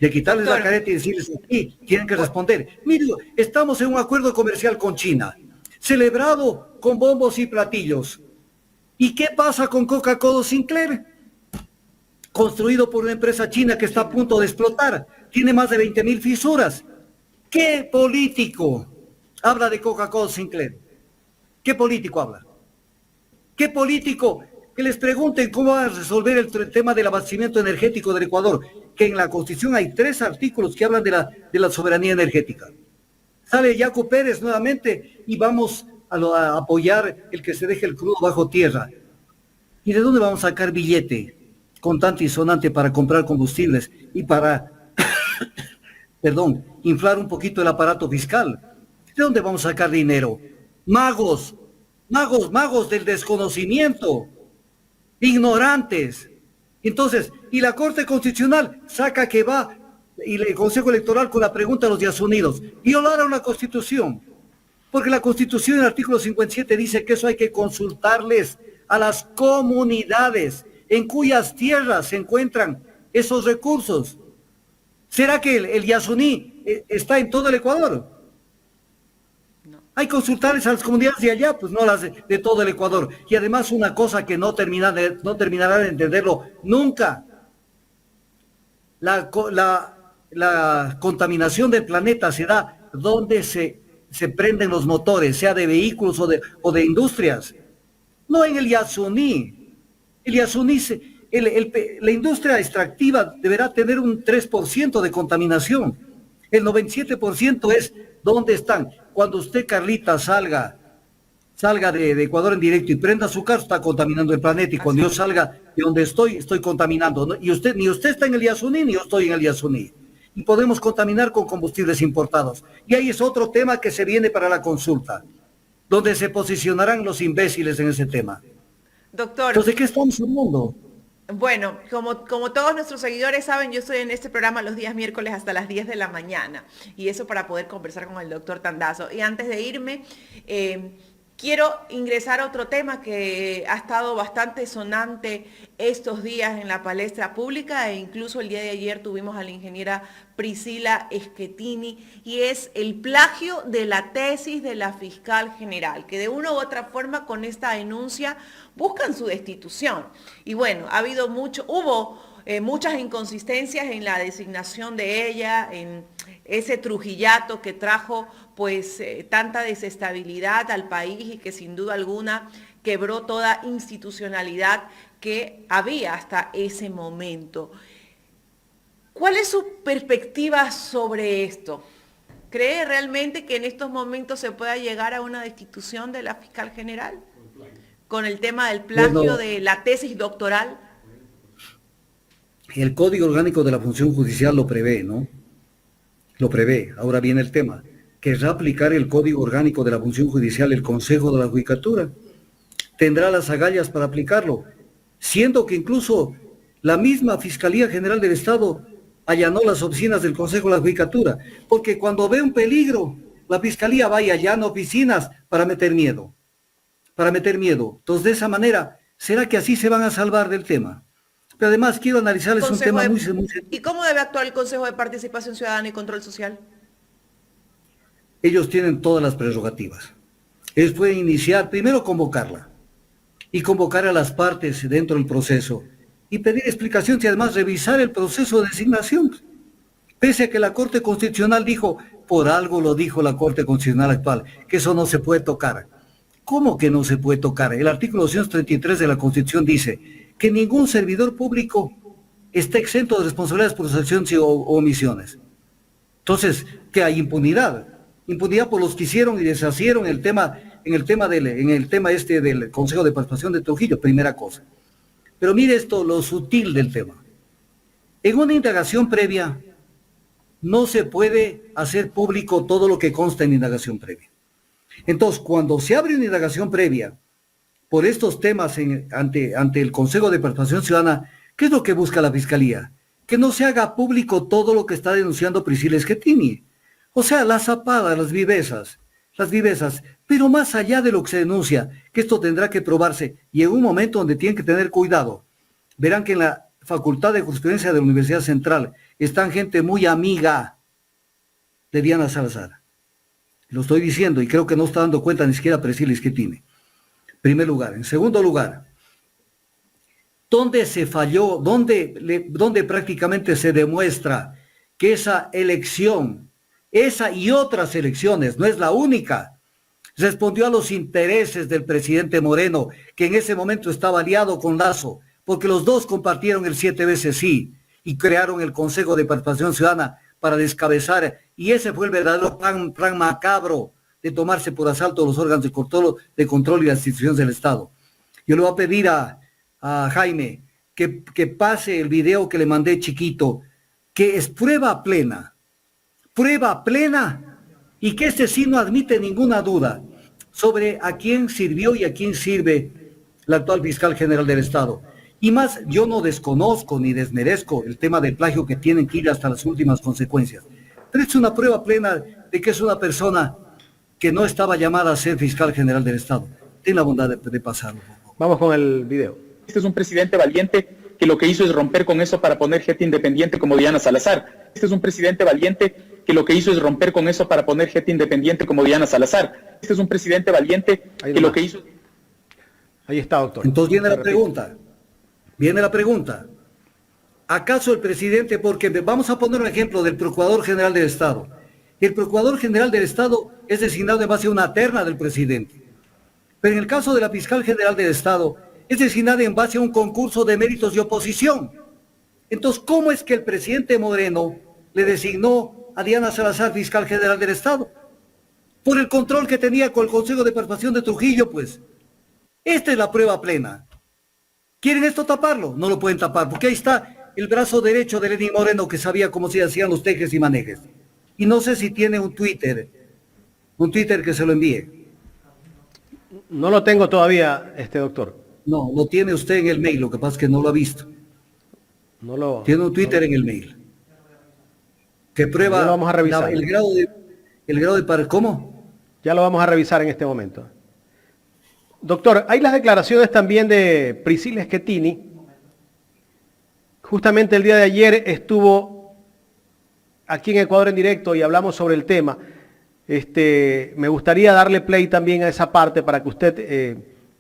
De quitarles la careta y decirles aquí, tienen que responder. Mire, estamos en un acuerdo comercial con China, celebrado con bombos y platillos. ¿Y qué pasa con Coca-Cola Sinclair? Construido por una empresa china que está a punto de explotar. Tiene más de 20,000 fisuras. ¿Qué político habla de Coca-Cola Sinclair? ¿Qué político habla? ¿Qué político? Que les pregunten cómo va a resolver el tema del abastecimiento energético del Ecuador, que en la Constitución hay 3 artículos que hablan de la soberanía energética. Sale Yacu Pérez nuevamente y vamos a apoyar el que se deje el crudo bajo tierra. ¿Y de dónde vamos a sacar billete contante y sonante para comprar combustibles y para, inflar un poquito el aparato fiscal? ¿De dónde vamos a sacar dinero? Magos del desconocimiento, ignorantes. Entonces, y la Corte Constitucional saca que va, y el Consejo Electoral con la pregunta a los Días Unidos, violaron la Constitución, porque la Constitución en el artículo 57 dice que eso hay que consultarles a las comunidades en cuyas tierras se encuentran esos recursos. ¿Será que el Yasuní está en todo el Ecuador? Hay que consultarles a las comunidades de allá, pues no las de todo el Ecuador. Y además una cosa que no terminará de entenderlo nunca. La contaminación del planeta se da donde se prenden los motores, sea de vehículos o de industrias. No en el Yasuní. El Yasuní, la industria extractiva deberá tener un 3% de contaminación. El 97% es donde están. Cuando usted, Carlita, salga salga de Ecuador en directo y prenda su carro, está contaminando el planeta. Y cuando yo salga de donde estoy contaminando, ¿no? Y ni usted está en el Yasuní, ni yo estoy en el Yasuní. Y podemos contaminar con combustibles importados. Y ahí es otro tema que se viene para la consulta, donde se posicionarán los imbéciles en ese tema. Doctor. Entonces, ¿de qué estamos hablando? Bueno, como todos nuestros seguidores saben, yo estoy en este programa los días miércoles hasta las 10 de la mañana. Y eso para poder conversar con el doctor Tandazo. Y antes de irme, quiero ingresar a otro tema que ha estado bastante sonante estos días en la palestra pública e incluso el día de ayer tuvimos a la ingeniera Priscila Schettini y es el plagio de la tesis de la fiscal general, que de una u otra forma con esta denuncia buscan su destitución. Y bueno, hubo muchas inconsistencias en la designación de ella, en ese trujillato que trajo pues tanta desestabilidad al país y que sin duda alguna quebró toda institucionalidad que había hasta ese momento. ¿Cuál es su perspectiva sobre esto? ¿Cree realmente que en estos momentos se pueda llegar a una destitución de la fiscal general? Con el tema del plagio de la tesis doctoral. El Código Orgánico de la Función Judicial lo prevé, ¿no? Lo prevé. Ahora viene el tema. ¿Querrá aplicar el Código Orgánico de la Función Judicial el Consejo de la Judicatura? ¿Tendrá las agallas para aplicarlo? Siendo que incluso la misma Fiscalía General del Estado allanó las oficinas del Consejo de la Judicatura, porque cuando ve un peligro, la Fiscalía va y allana oficinas para meter miedo. Entonces, de esa manera, ¿será que así se van a salvar del tema? Pero además quiero analizarles un tema muy sencillo. ¿Y cómo debe actuar el Consejo de Participación Ciudadana y Control Social? Ellos tienen todas las prerrogativas. Ellos pueden iniciar, primero convocarla, y convocar a las partes dentro del proceso, y pedir explicaciones y además revisar el proceso de designación. Pese a que la Corte Constitucional dijo, por algo lo dijo la Corte Constitucional actual, que eso no se puede tocar. ¿Cómo que no se puede tocar? El artículo 233 de la Constitución dice que ningún servidor público está exento de responsabilidades por sus acciones o omisiones. Entonces, ¿qué hay? Impunidad. Impunidad por los que hicieron y deshacieron en el tema del Consejo de Participación de Trujillo, primera cosa. Pero mire esto, lo sutil del tema. En una indagación previa, no se puede hacer público todo lo que consta en indagación previa. Entonces, cuando se abre una indagación previa por estos temas ante el Consejo de Participación Ciudadana, ¿qué es lo que busca la Fiscalía? Que no se haga público todo lo que está denunciando Priscila Schettini. O sea, las zapadas, las vivezas, pero más allá de lo que se denuncia, que esto tendrá que probarse, y en un momento donde tienen que tener cuidado, verán que en la Facultad de Jurisprudencia de la Universidad Central están gente muy amiga de Diana Salazar. Lo estoy diciendo y creo que no está dando cuenta ni siquiera Priscila Schettini. En primer lugar. En segundo lugar, ¿dónde se falló? ¿Dónde prácticamente se demuestra que esa elección, esa y otras elecciones, no es la única, respondió a los intereses del presidente Moreno, que en ese momento estaba aliado con Lazo, porque los dos compartieron el 7 veces sí y crearon el Consejo de Participación Ciudadana para descabezar, y ese fue el verdadero plan macabro de tomarse por asalto los órganos de control y las instituciones del Estado. Yo le voy a pedir a Jaime que pase el video que le mandé chiquito, que es prueba plena, y que este sí no admite ninguna duda sobre a quién sirvió y a quién sirve la actual fiscal general del Estado. Y más, yo no desconozco ni desmerezco el tema del plagio, que tienen que ir hasta las últimas consecuencias. Pero es una prueba plena de que es una persona que no estaba llamada a ser fiscal general del Estado. Ten la bondad de pasarlo. Vamos con el video. Este es un presidente valiente que lo que hizo es romper con eso para poner gente independiente como Diana Salazar. Este es un presidente valiente que lo que hizo es romper con eso para poner gente independiente como Diana Salazar. Este es un presidente valiente que lo que hizo... Ahí está, doctor. Entonces viene la pregunta. ¿Acaso el presidente, porque vamos a poner un ejemplo del Procurador General del Estado? El Procurador General del Estado es designado en base a una terna del presidente. Pero en el caso de la Fiscal General del Estado, es designada en base a un concurso de méritos de oposición. Entonces, ¿cómo es que el presidente Moreno le designó a Diana Salazar Fiscal General del Estado? por el control que tenía con el Consejo de Participación de Trujillo, pues. Esta es la prueba plena. ¿Quieren esto taparlo? No lo pueden tapar, porque ahí está el brazo derecho de Lenín Moreno que sabía cómo se hacían los tejes y manejes. Y no sé si tiene un Twitter que se lo envíe. No lo tengo todavía, doctor. No, lo tiene usted en el mail, lo que pasa es que no lo ha visto. Tiene un Twitter en el mail. Que prueba ya lo vamos a revisar. el grado de ¿cómo? Ya lo vamos a revisar en este momento. Doctor, hay las declaraciones también de Priscilla Schettini. Justamente el día de ayer estuvo aquí en Ecuador en directo y hablamos sobre el tema. Me gustaría darle play también a esa parte para que usted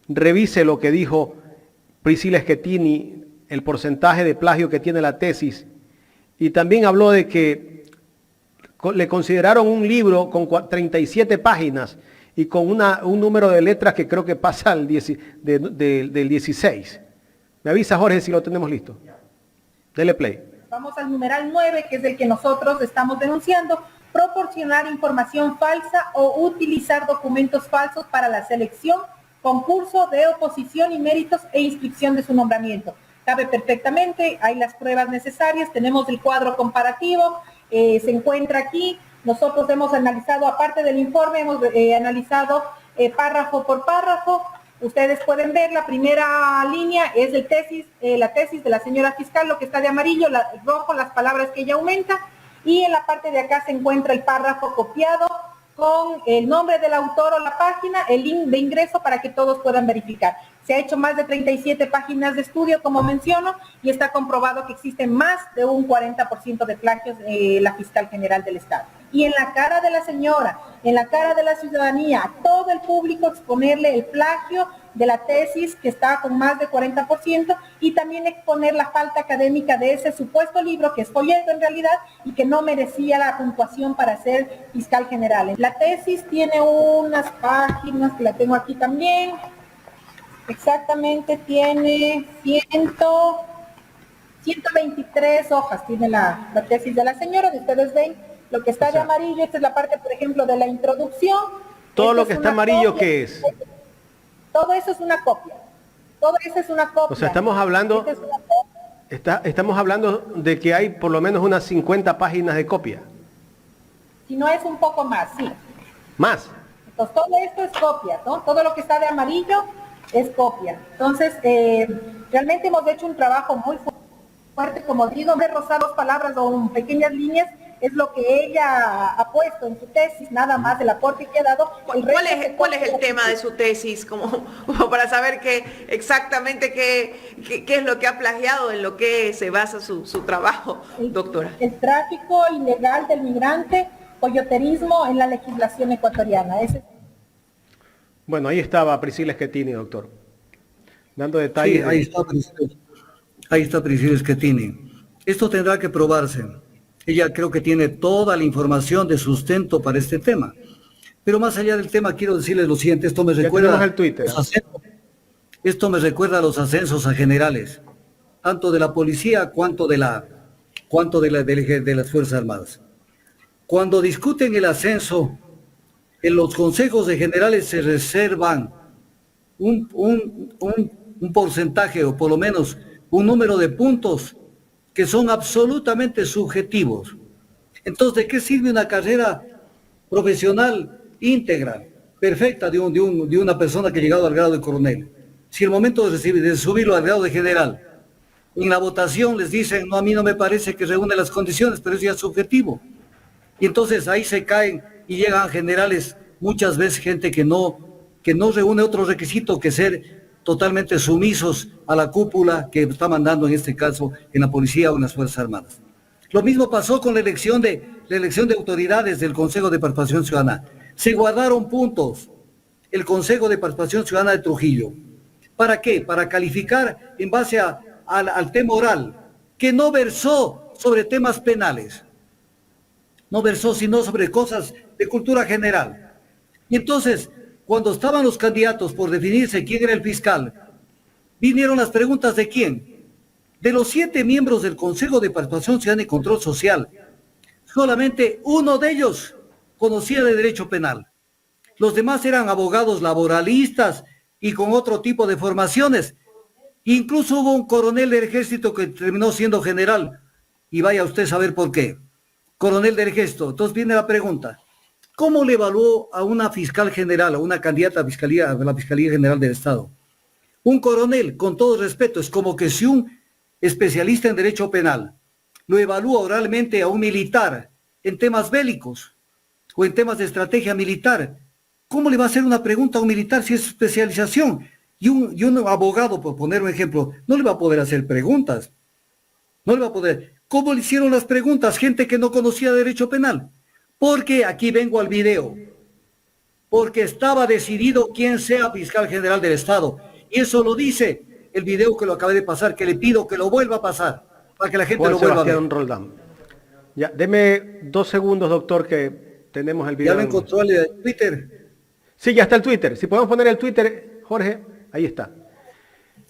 revise lo que dijo Priscilla Schettini, el porcentaje de plagio que tiene la tesis, y también habló de que le consideraron un libro con 37 páginas y con un número de letras que creo que pasa del 16. Me avisa, Jorge, si lo tenemos listo. Dele play. Vamos al numeral 9, que es el que nosotros estamos denunciando: proporcionar información falsa o utilizar documentos falsos para la selección, concurso de oposición y méritos e inscripción de su nombramiento. Cabe perfectamente, hay las pruebas necesarias, tenemos el cuadro comparativo, se encuentra aquí. Nosotros hemos analizado, aparte del informe, hemos analizado párrafo por párrafo. Ustedes pueden ver, la primera línea es el la tesis de la señora fiscal, lo que está de amarillo, rojo, las palabras que ella aumenta, y en la parte de acá se encuentra el párrafo copiado con el nombre del autor o la página, el link de ingreso para que todos puedan verificar. Se ha hecho más de 37 páginas de estudio, como menciono, y está comprobado que existen más de un 40% de plagios la fiscal general del Estado. Y en la cara de la señora, en la cara de la ciudadanía, a todo el público exponerle el plagio de la tesis que está con más de 40% y también exponer la falta académica de ese supuesto libro que es folleto en realidad y que no merecía la puntuación para ser fiscal general. La tesis tiene unas páginas que la tengo aquí también. Exactamente tiene 123 hojas, tiene la tesis de la señora. Ustedes ven lo que está de amarillo, esta es la parte, por ejemplo, de la introducción. Todo lo que está amarillo, ¿qué es? Todo eso es una copia. Todo eso es una copia. O sea, estamos hablando de que hay por lo menos unas 50 páginas de copia. Si no es un poco más, sí. ¿Más? Entonces, todo esto es copia, ¿no? Todo lo que está de amarillo es copia. Entonces, realmente hemos hecho un trabajo muy fuerte, como digo, de rozar dos palabras o pequeñas líneas, es lo que ella ha puesto en su tesis, nada más el aporte que ha dado. ¿Cuál es el tema de su tesis? Como para saber exactamente qué es lo que ha plagiado, en lo que se basa su trabajo, doctora. El tráfico ilegal del migrante, coyoterismo en la legislación ecuatoriana. Bueno, ahí estaba Priscilla Schettini, doctor, dando detalles. Sí, ahí está Priscilla Schettini. Esto tendrá que probarse. Ella creo que tiene toda la información de sustento para este tema. Pero más allá del tema, quiero decirles lo siguiente, esto me recuerda el Twitter. Esto me recuerda a los ascensos a generales, tanto de la policía cuanto de las Fuerzas Armadas. Cuando discuten el ascenso, en los consejos de generales se reservan un porcentaje, o por lo menos un número de puntos que son absolutamente subjetivos. Entonces, ¿de qué sirve una carrera profesional íntegra, perfecta de una persona que ha llegado al grado de coronel? Si el momento de subirlo al grado de general, en la votación les dicen, no, a mí no me parece que reúne las condiciones, pero eso ya es subjetivo. Y entonces ahí se caen y llegan generales, muchas veces gente que no reúne otro requisito que ser totalmente sumisos a la cúpula que está mandando en este caso en la policía o en las Fuerzas Armadas. Lo mismo pasó con la elección de autoridades del Consejo de Participación Ciudadana. Se guardaron puntos el Consejo de Participación Ciudadana de Trujillo. ¿Para qué? Para calificar en base al tema oral, que no versó sobre temas penales, no versó sino sobre cosas de cultura general. Y entonces, cuando estaban los candidatos por definirse quién era el fiscal, vinieron las preguntas de quién. De los 7 miembros del Consejo de Participación Ciudadana y Control Social, solamente uno de ellos conocía de derecho penal. Los demás eran abogados laboralistas y con otro tipo de formaciones. Incluso hubo un coronel del ejército que terminó siendo general. Y vaya usted a saber por qué. Coronel del ejército. Entonces viene la pregunta. ¿Cómo le evaluó a una fiscal general, a una candidata a la Fiscalía General del Estado? Un coronel, con todo respeto, es como que si un especialista en derecho penal lo evalúa oralmente a un militar en temas bélicos o en temas de estrategia militar. ¿Cómo le va a hacer una pregunta a un militar si es especialización? Y un abogado, por poner un ejemplo, no le va a poder hacer preguntas. No le va a poder. ¿Cómo le hicieron las preguntas? Gente que no conocía derecho penal. Porque aquí vengo al video. Porque estaba decidido quién sea fiscal general del Estado. Y eso lo dice el video que lo acabé de pasar, que le pido que lo vuelva a pasar, para que la gente Juan lo vuelva Sebastián a ver. Roldán. Ya, deme 2 segundos, doctor, que tenemos el video. ¿Ya lo encontró en Twitter? Sí, ya está el Twitter. Si podemos poner el Twitter, Jorge, ahí está.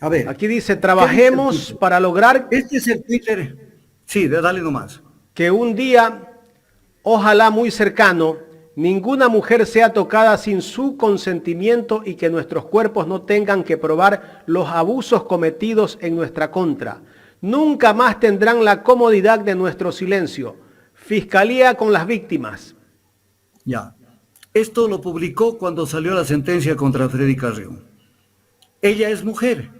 A ver. Aquí dice, trabajemos para lograr... Este es el Twitter. Sí, dale nomás. Que un día, ojalá muy cercano, ninguna mujer sea tocada sin su consentimiento y que nuestros cuerpos no tengan que probar los abusos cometidos en nuestra contra. Nunca más tendrán la comodidad de nuestro silencio. Fiscalía con las víctimas. Ya. Esto lo publicó cuando salió la sentencia contra Freddy Carrión. Ella es mujer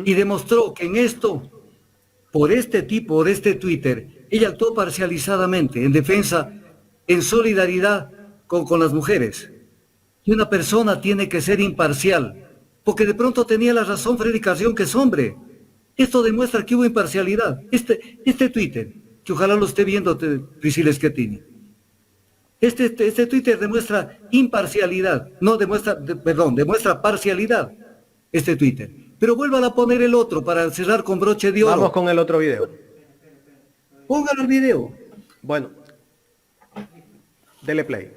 y demostró que en esto, por este Twitter, ella actuó parcializadamente en defensa, en solidaridad con las mujeres. Y una persona tiene que ser imparcial, porque de pronto tenía la razón Freddy Carrión, que es hombre. Esto demuestra que hubo imparcialidad. Este Twitter, que ojalá lo esté viendo Priscila Schettini. Este Twitter demuestra imparcialidad, demuestra parcialidad, este Twitter. Pero vuelvan a poner el otro para cerrar con broche de oro. Vamos con el otro video. Póngalo el video. Bueno, dele play.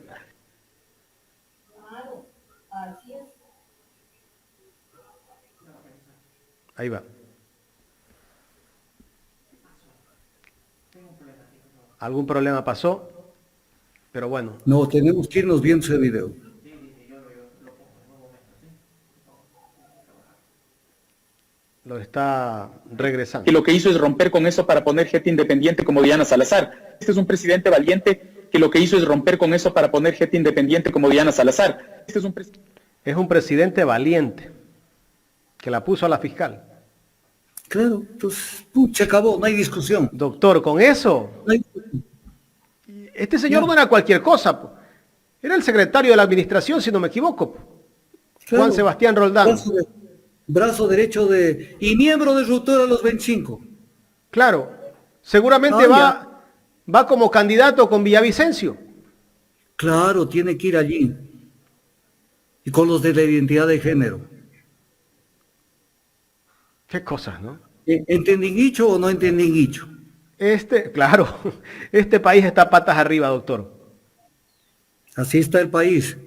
Ahí va. ¿Algún problema pasó? Pero bueno. No, tenemos que irnos viendo ese video. Lo está regresando. Que lo que hizo es romper con eso para poner gente independiente como Diana Salazar. Este es un presidente valiente que lo que hizo es romper con eso para poner gente independiente como Diana Salazar. Este es un presidente valiente que la puso a la fiscal. Claro, entonces, se acabó, no hay discusión. Doctor, con eso, no hay... este señor no era cualquier cosa. Era el secretario de la administración, si no me equivoco. Claro. Juan Sebastián Roldán. Brazo derecho y miembro de Ruptura los 25. Claro, seguramente va como candidato con Villavicencio. Claro, tiene que ir allí. Y con los de la identidad de género. Qué cosas, ¿no? ¿Entienden dicho o no entienden dicho? Claro, este país está patas arriba, doctor. Así está el país.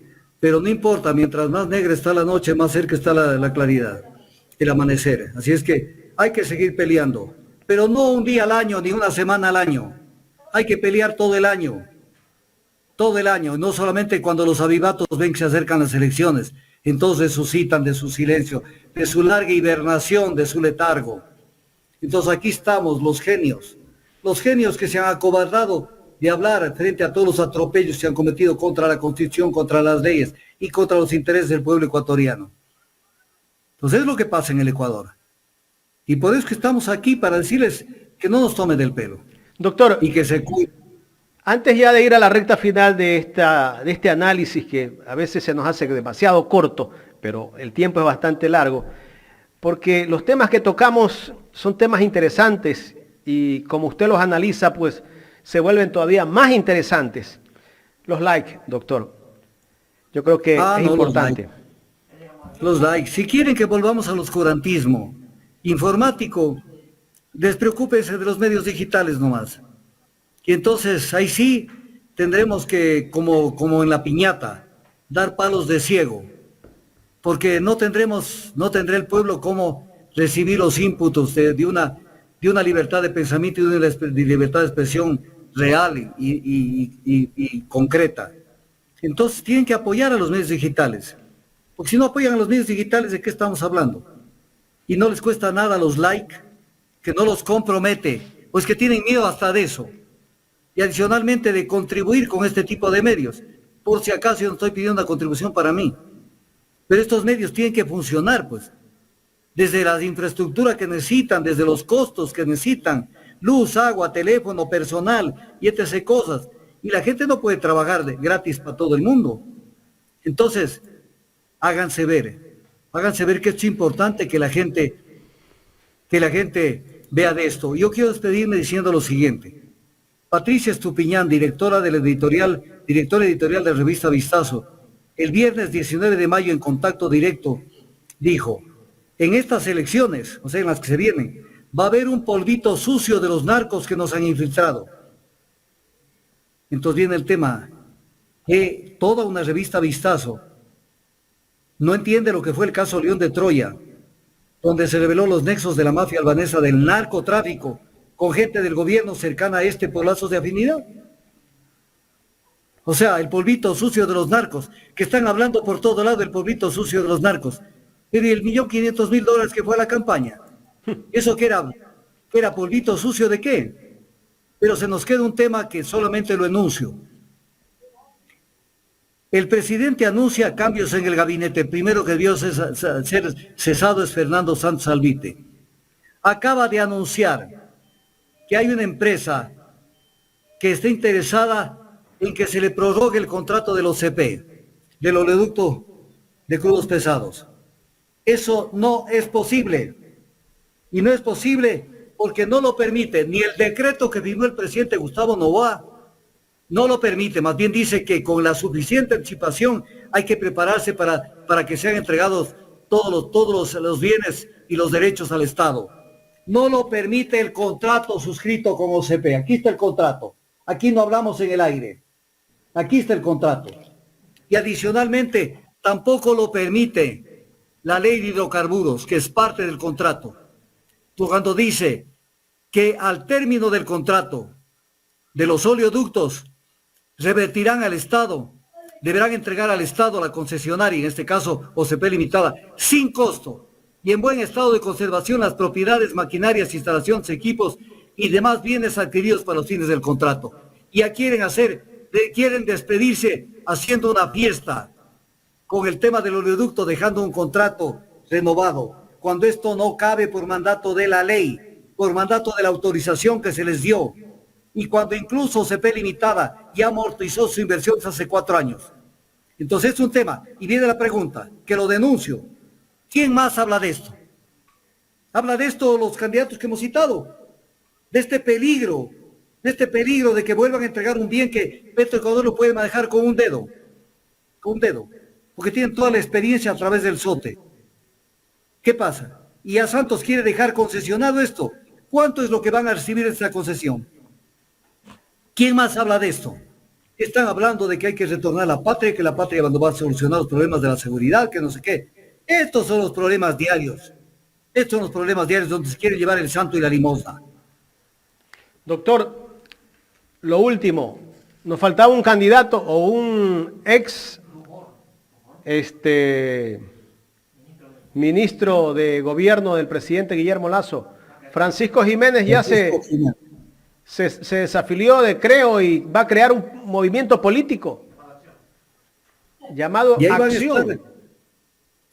Pero no importa, mientras más negra está la noche, más cerca está la claridad, el amanecer. Así es que hay que seguir peleando. Pero no un día al año, ni una semana al año. Hay que pelear todo el año. Todo el año. No solamente cuando los avivatos ven que se acercan las elecciones. Entonces suscitan de su silencio, de su larga hibernación, de su letargo. Entonces aquí estamos, los genios que se han acobardado de hablar frente a todos los atropellos que se han cometido contra la Constitución, contra las leyes y contra los intereses del pueblo ecuatoriano. Entonces es lo que pasa en el Ecuador. Y por eso es que estamos aquí para decirles que no nos tomen del pelo. Doctor, y que se cuiden. Antes ya de ir a la recta final de este análisis, que a veces se nos hace demasiado corto, pero el tiempo es bastante largo, porque los temas que tocamos son temas interesantes y como usted los analiza, pues se vuelven todavía más interesantes. Los likes, doctor. Yo creo que es importante. Los likes. Si quieren que volvamos al oscurantismo informático, despreocúpense de los medios digitales nomás. Y entonces ahí sí tendremos que, como en la piñata, dar palos de ciego, porque no tendrá el pueblo cómo recibir los inputs de una libertad de pensamiento y de una libertad de expresión real y concreta. Entonces tienen que apoyar a los medios digitales. Porque si no apoyan a los medios digitales, ¿de qué estamos hablando? Y no les cuesta nada los likes, que no los compromete, pues que tienen miedo hasta de eso. Y adicionalmente de contribuir con este tipo de medios. Por si acaso yo no estoy pidiendo una contribución para mí. Pero estos medios tienen que funcionar, pues. Desde la infraestructura que necesitan, desde los costos que necesitan, luz, agua, teléfono, personal y etc. cosas. Y la gente no puede trabajar gratis para todo el mundo. Entonces, háganse ver que es importante que la gente vea de esto. Yo quiero despedirme diciendo lo siguiente. Patricia Estupiñán, directora editorial de la revista Vistazo, el viernes 19 de mayo en Contacto Directo, dijo, en estas elecciones, o sea, en las que se vienen, va a haber un polvito sucio de los narcos que nos han infiltrado. Entonces viene el tema, que toda una revista Vistazo no entiende lo que fue el caso León de Troya, donde se reveló los nexos de la mafia albanesa del narcotráfico con gente del gobierno cercana a este por lazos de afinidad. O sea, el polvito sucio de los narcos, que están hablando por todo lado del polvito sucio de los narcos. Pero ¿y el $1.500.000 que fue a la campaña? ¿Eso qué era? ¿Era polvito sucio de qué? Pero se nos queda un tema que solamente lo enuncio. El presidente anuncia cambios en el gabinete. El primero que debió ser cesado es Fernando Santos Alvite. Acaba de anunciar que hay una empresa que está interesada en que se le prorrogue el contrato del OCP, del oleoducto de crudos pesados. Eso no es posible. Y no es posible porque no lo permite ni el decreto que firmó el presidente Gustavo Noboa, no lo permite, más bien dice que con la suficiente anticipación hay que prepararse para que sean entregados todos los bienes y los derechos al Estado. No lo permite el contrato suscrito con OCP. Aquí está el contrato. Aquí no hablamos en el aire. Aquí está el contrato. Y adicionalmente, tampoco lo permite la ley de hidrocarburos, que es parte del contrato. Cuando dice que al término del contrato de los oleoductos revertirán al Estado, deberán entregar al Estado, a la concesionaria, en este caso OCP Limitada, sin costo y en buen estado de conservación las propiedades, maquinarias, instalaciones, equipos y demás bienes adquiridos para los fines del contrato. Y ya quieren despedirse haciendo una fiesta con el tema del oleoducto, dejando un contrato renovado, cuando esto no cabe por mandato de la ley, por mandato de la autorización que se les dio, y cuando incluso OCP Limitada ya amortizó su inversión hace 4 años. Entonces es un tema, y viene la pregunta, que lo denuncio. ¿Quién más habla de esto? Habla de esto los candidatos que hemos citado, de este peligro de que vuelvan a entregar un bien que Petroecuador lo puede manejar con un dedo, porque tienen toda la experiencia a través del SOTE. ¿Qué pasa? Y a Santos quiere dejar concesionado esto. ¿Cuánto es lo que van a recibir esta concesión? ¿Quién más habla de esto? Están hablando de que hay que retornar a la patria, que la patria va a solucionar los problemas de la seguridad, que no sé qué. Estos son los problemas diarios. Estos son los problemas diarios donde se quiere llevar el santo y la limosna. Doctor, lo último, nos faltaba un candidato o un ex ministro de gobierno del presidente Guillermo Lasso. Francisco Jiménez ya se desafilió de Creo y va a crear un movimiento político llamado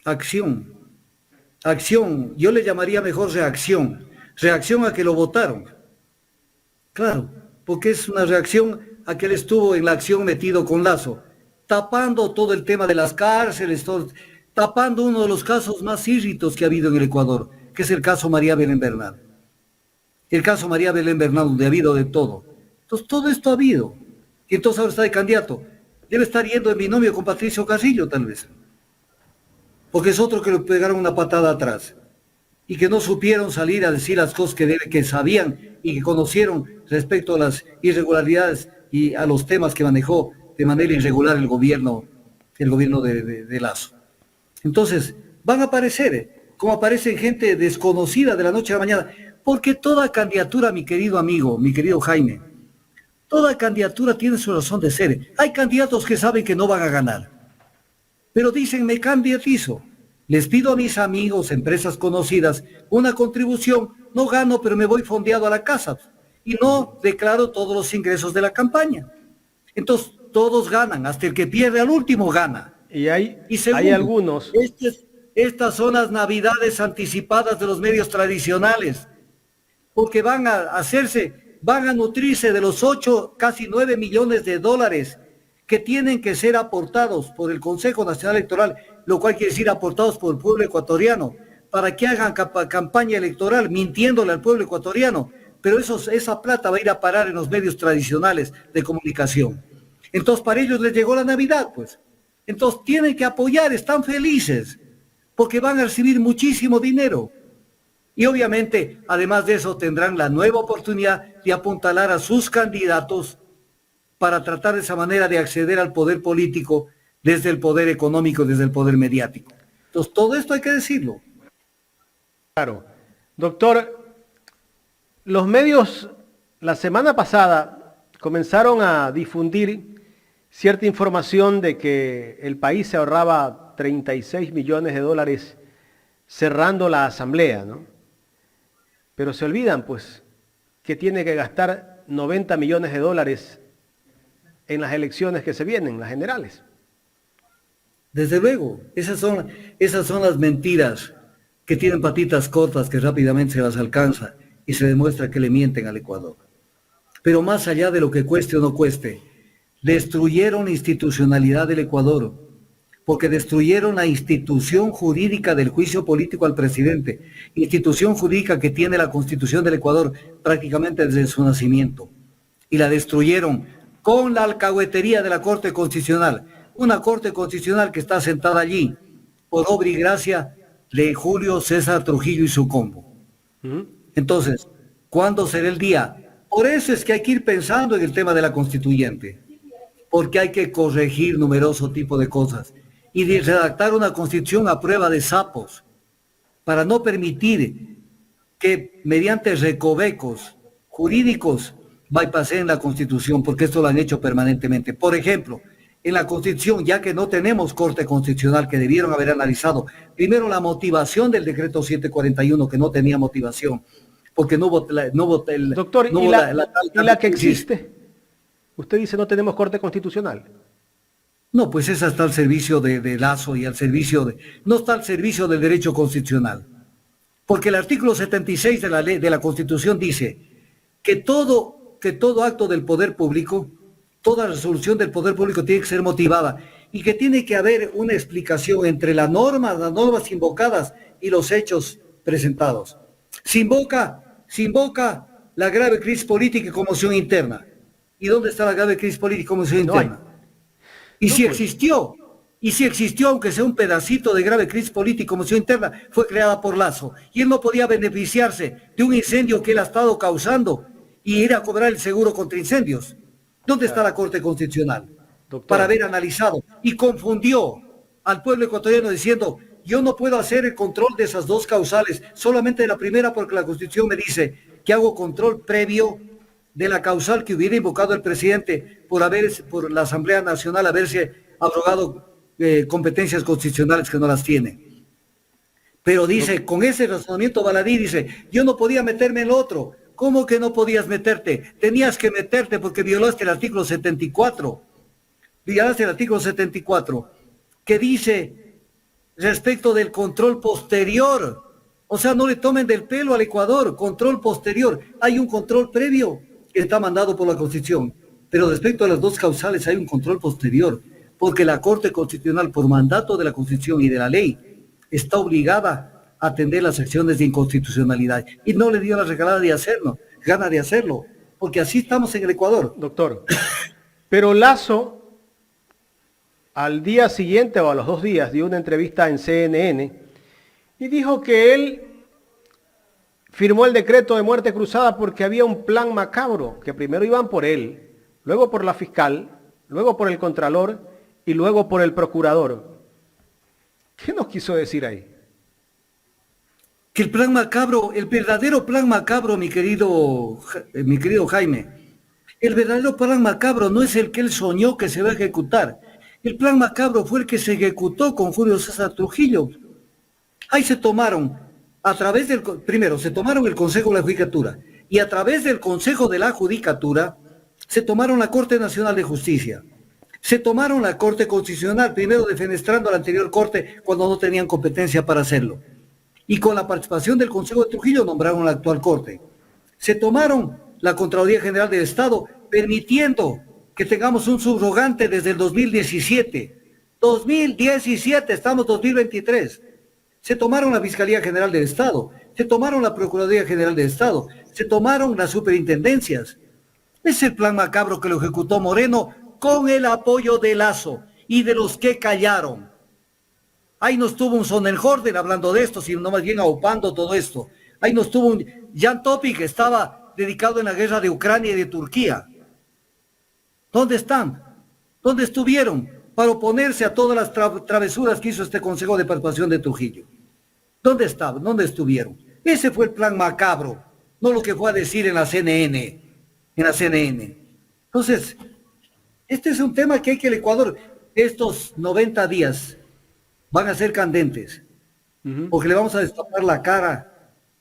Acción. Yo le llamaría mejor reacción. Reacción a que lo votaron. Claro, porque es una reacción a que él estuvo en la acción metido con Lasso, tapando todo el tema de las cárceles, tapando uno de los casos más írritos que ha habido en el Ecuador, que es el caso María Belén Bernal. El caso María Belén Bernal, donde ha habido de todo. Entonces, todo esto ha habido. Y entonces ahora está de candidato. Debe estar yendo en binomio con Patricio Carrillo, tal vez. Porque es otro que le pegaron una patada atrás. Y que no supieron salir a decir las cosas que sabían y que conocieron respecto a las irregularidades y a los temas que manejó de manera irregular el gobierno de Lasso. Entonces, van a aparecer, como aparecen gente desconocida de la noche a la mañana, porque toda candidatura, mi querido amigo, mi querido Jaime, Toda candidatura tiene su razón de ser. Hay candidatos que saben que no van a ganar, pero dicen, me candidatizo. Les pido a mis amigos, empresas conocidas, una contribución. No gano, pero me voy fondeado a la casa y no declaro todos los ingresos de la campaña. Entonces, todos ganan, hasta el que pierde al último gana. Y segundo, hay algunos. Estas son las navidades anticipadas de los medios tradicionales, porque van a nutrirse de los 8, casi 9 millones de dólares que tienen que ser aportados por el Consejo Nacional Electoral, lo cual quiere decir aportados por el pueblo ecuatoriano, para que hagan campaña electoral mintiéndole al pueblo ecuatoriano, pero esa plata va a ir a parar en los medios tradicionales de comunicación. Entonces para ellos les llegó la Navidad, pues. Entonces tienen que apoyar, están felices, porque van a recibir muchísimo dinero. Y obviamente, además de eso, tendrán la nueva oportunidad de apuntalar a sus candidatos para tratar de esa manera de acceder al poder político desde el poder económico, desde el poder mediático. Entonces todo esto hay que decirlo. Claro. Doctor, los medios la semana pasada comenzaron a difundir cierta información de que el país se ahorraba 36 millones de dólares cerrando la asamblea, ¿no? Pero se olvidan, pues, que tiene que gastar 90 millones de dólares en las elecciones que se vienen, las generales. Desde luego, esas son las mentiras que tienen patitas cortas, que rápidamente se las alcanza y se demuestra que le mienten al Ecuador. Pero más allá de lo que cueste o no cueste, destruyeron la institucionalidad del Ecuador, porque destruyeron la institución jurídica del juicio político al presidente, institución jurídica que tiene la Constitución del Ecuador prácticamente desde su nacimiento, y la destruyeron con la alcahuetería de la Corte Constitucional, una Corte Constitucional que está sentada allí por obra y gracia de Julio César Trujillo y su combo. Entonces, ¿cuándo será el día? Por eso es que hay que ir pensando en el tema de la constituyente, porque hay que corregir numeroso tipo de cosas y de redactar una constitución a prueba de sapos para no permitir que mediante recovecos jurídicos bypasseen la constitución, porque esto lo han hecho permanentemente. Por ejemplo, en la constitución, ya que no tenemos corte constitucional, que debieron haber analizado primero la motivación del decreto 741, que no tenía motivación, porque no hubo Doctor, no ¿y hubo la que existe? Usted dice no tenemos corte constitucional. No, pues esa está al servicio de Lazo y al servicio no está al servicio del derecho constitucional. Porque el artículo 76 de la ley, de la Constitución dice que todo acto del poder público, toda resolución del poder público tiene que ser motivada y que tiene que haber una explicación entre las normas invocadas y los hechos presentados. Se invoca la grave crisis política y conmoción interna. ¿Y dónde está la grave crisis política y conmoción interna? Y si existió, aunque sea un pedacito de grave crisis política y conmoción interna, fue creada por Lazo. Y él no podía beneficiarse de un incendio que él ha estado causando y ir a cobrar el seguro contra incendios. ¿Dónde está la Corte Constitucional? Doctor, para haber analizado. Y confundió al pueblo ecuatoriano diciendo, yo no puedo hacer el control de esas dos causales, solamente de la primera, porque la Constitución me dice que hago control previo de la causal que hubiera invocado el presidente por la Asamblea Nacional haberse abrogado competencias constitucionales que no las tiene. Pero dice, con ese razonamiento baladí, dice, yo no podía meterme en lo otro. ¿Cómo que no podías meterte? Tenías que meterte porque violaste el artículo 74. Violaste el artículo 74, que dice respecto del control posterior. O sea, no le tomen del pelo al Ecuador, control posterior. Hay un control previo que está mandado por la Constitución, pero respecto a las dos causales hay un control posterior, porque la Corte Constitucional, por mandato de la Constitución y de la ley, está obligada a atender las acciones de inconstitucionalidad, y no le dio la regalada de hacerlo, gana de hacerlo, porque así estamos en el Ecuador. Doctor, pero Lazo, al día siguiente o a los 2 días, dio una entrevista en CNN y dijo que él firmó el decreto de muerte cruzada porque había un plan macabro, que primero iban por él, luego por la fiscal, luego por el contralor y luego por el procurador. ¿Qué nos quiso decir ahí? Que el plan macabro, el verdadero plan macabro, mi querido Jaime, El verdadero plan macabro no es el que él soñó que se va a ejecutar. El plan macabro fue el que se ejecutó con Julio César Trujillo. Ahí se tomaron, primero se tomaron el Consejo de la Judicatura y a través del Consejo de la Judicatura se tomaron la Corte Nacional de Justicia. Se tomaron la Corte Constitucional, primero defenestrando a la anterior Corte cuando no tenían competencia para hacerlo. Y con la participación del Consejo de Trujillo nombraron la actual Corte. Se tomaron la Contraloría General del Estado, permitiendo que tengamos un subrogante desde el 2017. 2017, estamos 2023. Se tomaron la Fiscalía General del Estado, se tomaron la Procuraduría General del Estado, se tomaron las superintendencias. Es el plan macabro que lo ejecutó Moreno con el apoyo de Lasso y de los que callaron. Ahí nos tuvo un Sonnenhorder hablando de esto, sino más bien aupando todo esto. Ahí nos tuvo un Jan Topic que estaba dedicado en la guerra de Ucrania y de Turquía. ¿Dónde están? ¿Dónde estuvieron para oponerse a todas las travesuras que hizo este Consejo de Participación de Trujillo? ¿Dónde estaban? ¿Dónde estuvieron? Ese fue el plan macabro, no lo que fue a decir en la CNN. Entonces, este es un tema que hay que el Ecuador, estos 90 días van a ser candentes, porque le vamos a destapar la cara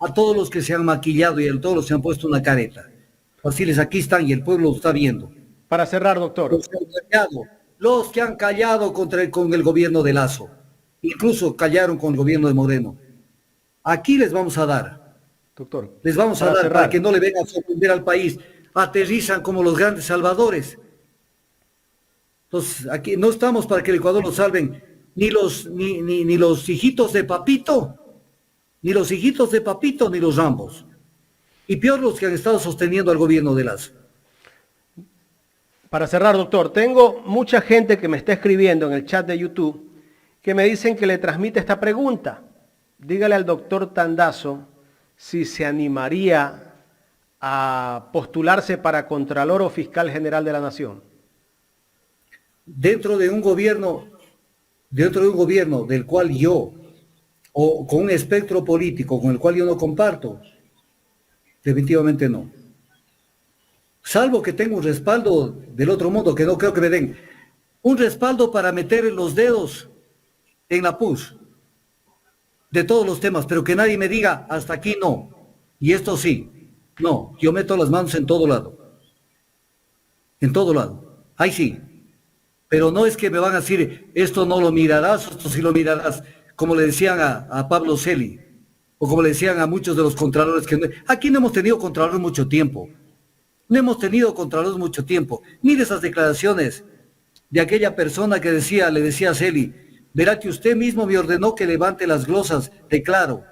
a todos los que se han maquillado y a todos los que se han puesto una careta. Fáciles, aquí están y el pueblo lo está viendo. Para cerrar, doctor. Los que han callado con el gobierno de Lasso, incluso callaron con el gobierno de Moreno. Aquí les vamos a dar. Doctor. Les vamos a dar para que no le vengan a sorprender al país. Aterrizan como los grandes salvadores. Entonces, aquí no estamos para que el Ecuador lo salven ni los hijitos de Papito, ni los Rambos. Y peor los que han estado sosteniendo al gobierno de Lasso. Para cerrar, doctor, tengo mucha gente que me está escribiendo en el chat de YouTube que me dicen que le transmite esta pregunta. Dígale al doctor Tandazo si se animaría a postularse para Contralor o Fiscal General de la Nación. Dentro de un gobierno del cual yo, o con un espectro político con el cual yo no comparto, definitivamente no. Salvo que tenga un respaldo del otro mundo, que no creo que me den. Un respaldo para meter los dedos en la pus de todos los temas, pero que nadie me diga, hasta aquí no. Y esto sí. No, yo meto las manos en todo lado. En todo lado. Ahí sí. Pero no es que me van a decir, esto no lo mirarás, esto sí lo mirarás, como le decían a Pablo Celi, o como le decían a muchos de los contralores que aquí no hemos tenido contralores mucho tiempo. No hemos tenido contralores mucho tiempo. Mire esas declaraciones de aquella persona que le decía a Celi, verá que usted mismo me ordenó que levante las glosas de Claro.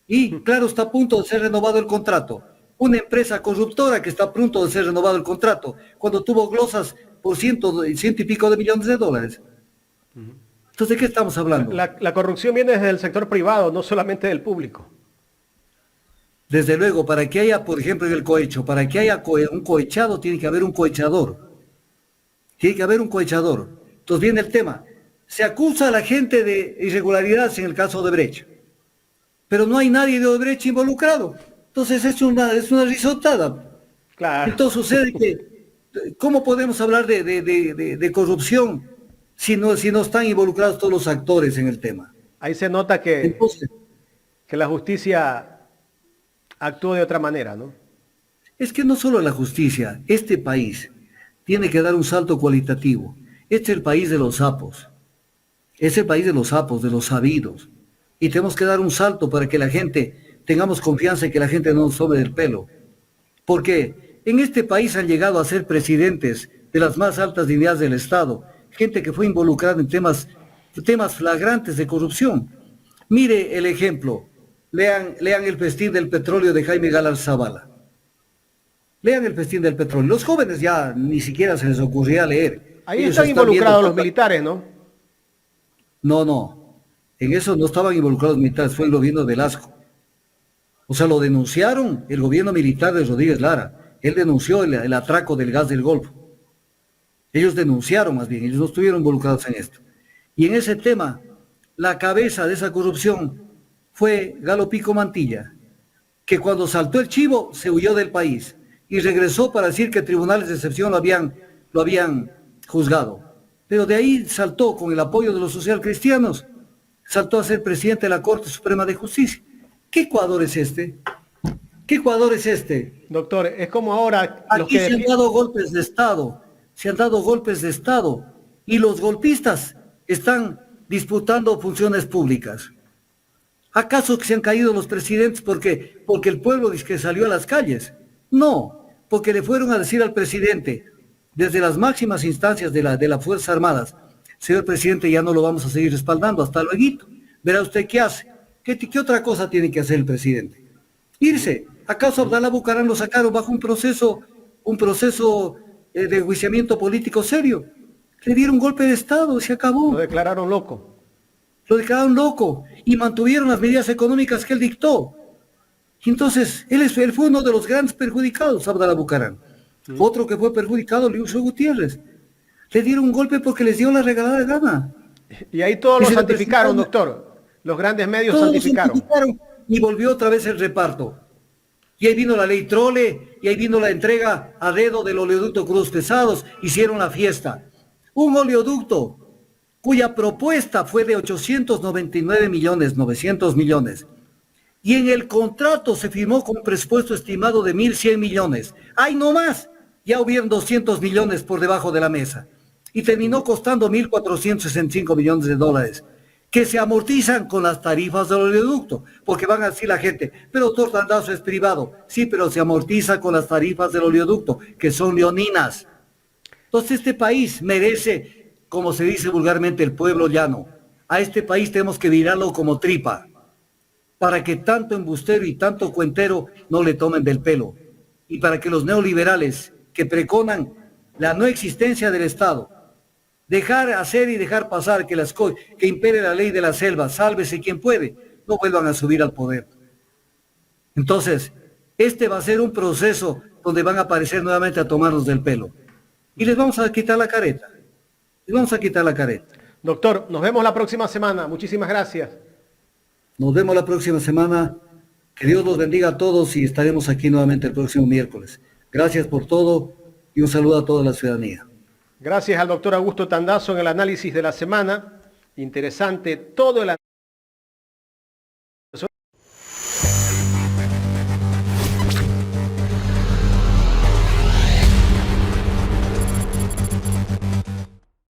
Y Claro está a punto de ser renovado el contrato. Una empresa corruptora que está a punto de ser renovado el contrato, cuando tuvo glosas por ciento y pico de millones de dólares. Entonces, ¿de qué estamos hablando? La corrupción viene desde el sector privado, no solamente del público. Desde luego, para que haya, por ejemplo, en el cohecho, para que haya un cohechado, tiene que haber un cohechador. Tiene que haber un cohechador. Entonces viene el tema. Se acusa a la gente de irregularidades en el caso de Odebrecht, pero no hay nadie de Odebrecht involucrado. Entonces es una risotada. Claro. Entonces sucede que, ¿cómo podemos hablar de corrupción si no están involucrados todos los actores en el tema? Ahí se nota que la justicia actúa de otra manera, ¿no? Es que no solo la justicia, este país tiene que dar un salto cualitativo. Este es el país de los sapos. Es el país de los sapos, de los sabidos. Y tenemos que dar un salto para que la gente, tengamos confianza y que la gente no nos tome del pelo. Porque en este país han llegado a ser presidentes de las más altas dignidades del Estado, gente que fue involucrada en temas flagrantes de corrupción. Mire el ejemplo. Lean el festín del petróleo de Jaime Galar Zavala. Lean el festín del petróleo. Los jóvenes ya ni siquiera se les ocurría leer. Ahí están involucrados los militares, ¿no? No. En eso no estaban involucrados los militares, fue el gobierno de Velasco. O sea, lo denunciaron el gobierno militar de Rodríguez Lara. Él denunció el atraco del gas del Golfo. Ellos denunciaron más bien, ellos no estuvieron involucrados en esto. Y en ese tema, la cabeza de esa corrupción fue Galo Pico Mantilla, que cuando saltó el chivo se huyó del país y regresó para decir que tribunales de excepción lo habían juzgado. Pero de ahí saltó con el apoyo de los socialcristianos, saltó a ser presidente de la Corte Suprema de Justicia. ¿Qué Ecuador es este? ¿Qué Ecuador es este? Doctor, es como ahora... Aquí se han dado golpes de Estado, y los golpistas están disputando funciones públicas. ¿Acaso que se han caído los presidentes porque el pueblo dice que salió a las calles? No, porque le fueron a decir al presidente, desde las máximas instancias de las Fuerzas Armadas, señor presidente, ya no lo vamos a seguir respaldando, hasta luego. Verá usted qué hace. ¿Qué otra cosa tiene que hacer el presidente? Irse. ¿Acaso Abdalá Bucaram lo sacaron bajo un proceso de enjuiciamiento político serio? Le dieron un golpe de Estado, se acabó. Lo declararon loco. Lo declararon loco y mantuvieron las medidas económicas que él dictó. Entonces, él fue uno de los grandes perjudicados, Abdalá Bucaram. Otro que fue perjudicado, Liucio Gutiérrez. Le dieron un golpe porque les dio la regalada gana. Y ahí todos lo santificaron, doctor. Los grandes medios santificaron. Y volvió otra vez el reparto. Y ahí vino la ley Trole, y ahí vino la entrega a dedo del oleoducto Cruz Pesados, hicieron la fiesta. Un oleoducto cuya propuesta fue de 899.900.000 millones. Y en el contrato se firmó con un presupuesto estimado de 1.100 millones. ¡Ay, no más! Ya hubieron 200 millones por debajo de la mesa. Y terminó costando 1.465 millones de dólares, que se amortizan con las tarifas del oleoducto, porque van a decir la gente, pero doctor Tandazo es privado. Sí, pero se amortiza con las tarifas del oleoducto, que son leoninas. Entonces este país merece, como se dice vulgarmente, el pueblo llano. A este país tenemos que virarlo como tripa, para que tanto embustero y tanto cuentero no le tomen del pelo, y para que los neoliberales que preconan la no existencia del Estado, dejar hacer y dejar pasar que impere la ley de la selva, sálvese quien puede, no vuelvan a subir al poder. Entonces, este va a ser un proceso donde van a aparecer nuevamente a tomarnos del pelo. Y les vamos a quitar la careta. Doctor, nos vemos la próxima semana. Muchísimas gracias. Nos vemos la próxima semana. Que Dios los bendiga a todos y estaremos aquí nuevamente el próximo miércoles. Gracias por todo y un saludo a toda la ciudadanía. Gracias al doctor Augusto Tandazo en el análisis de la semana. Interesante todo el análisis.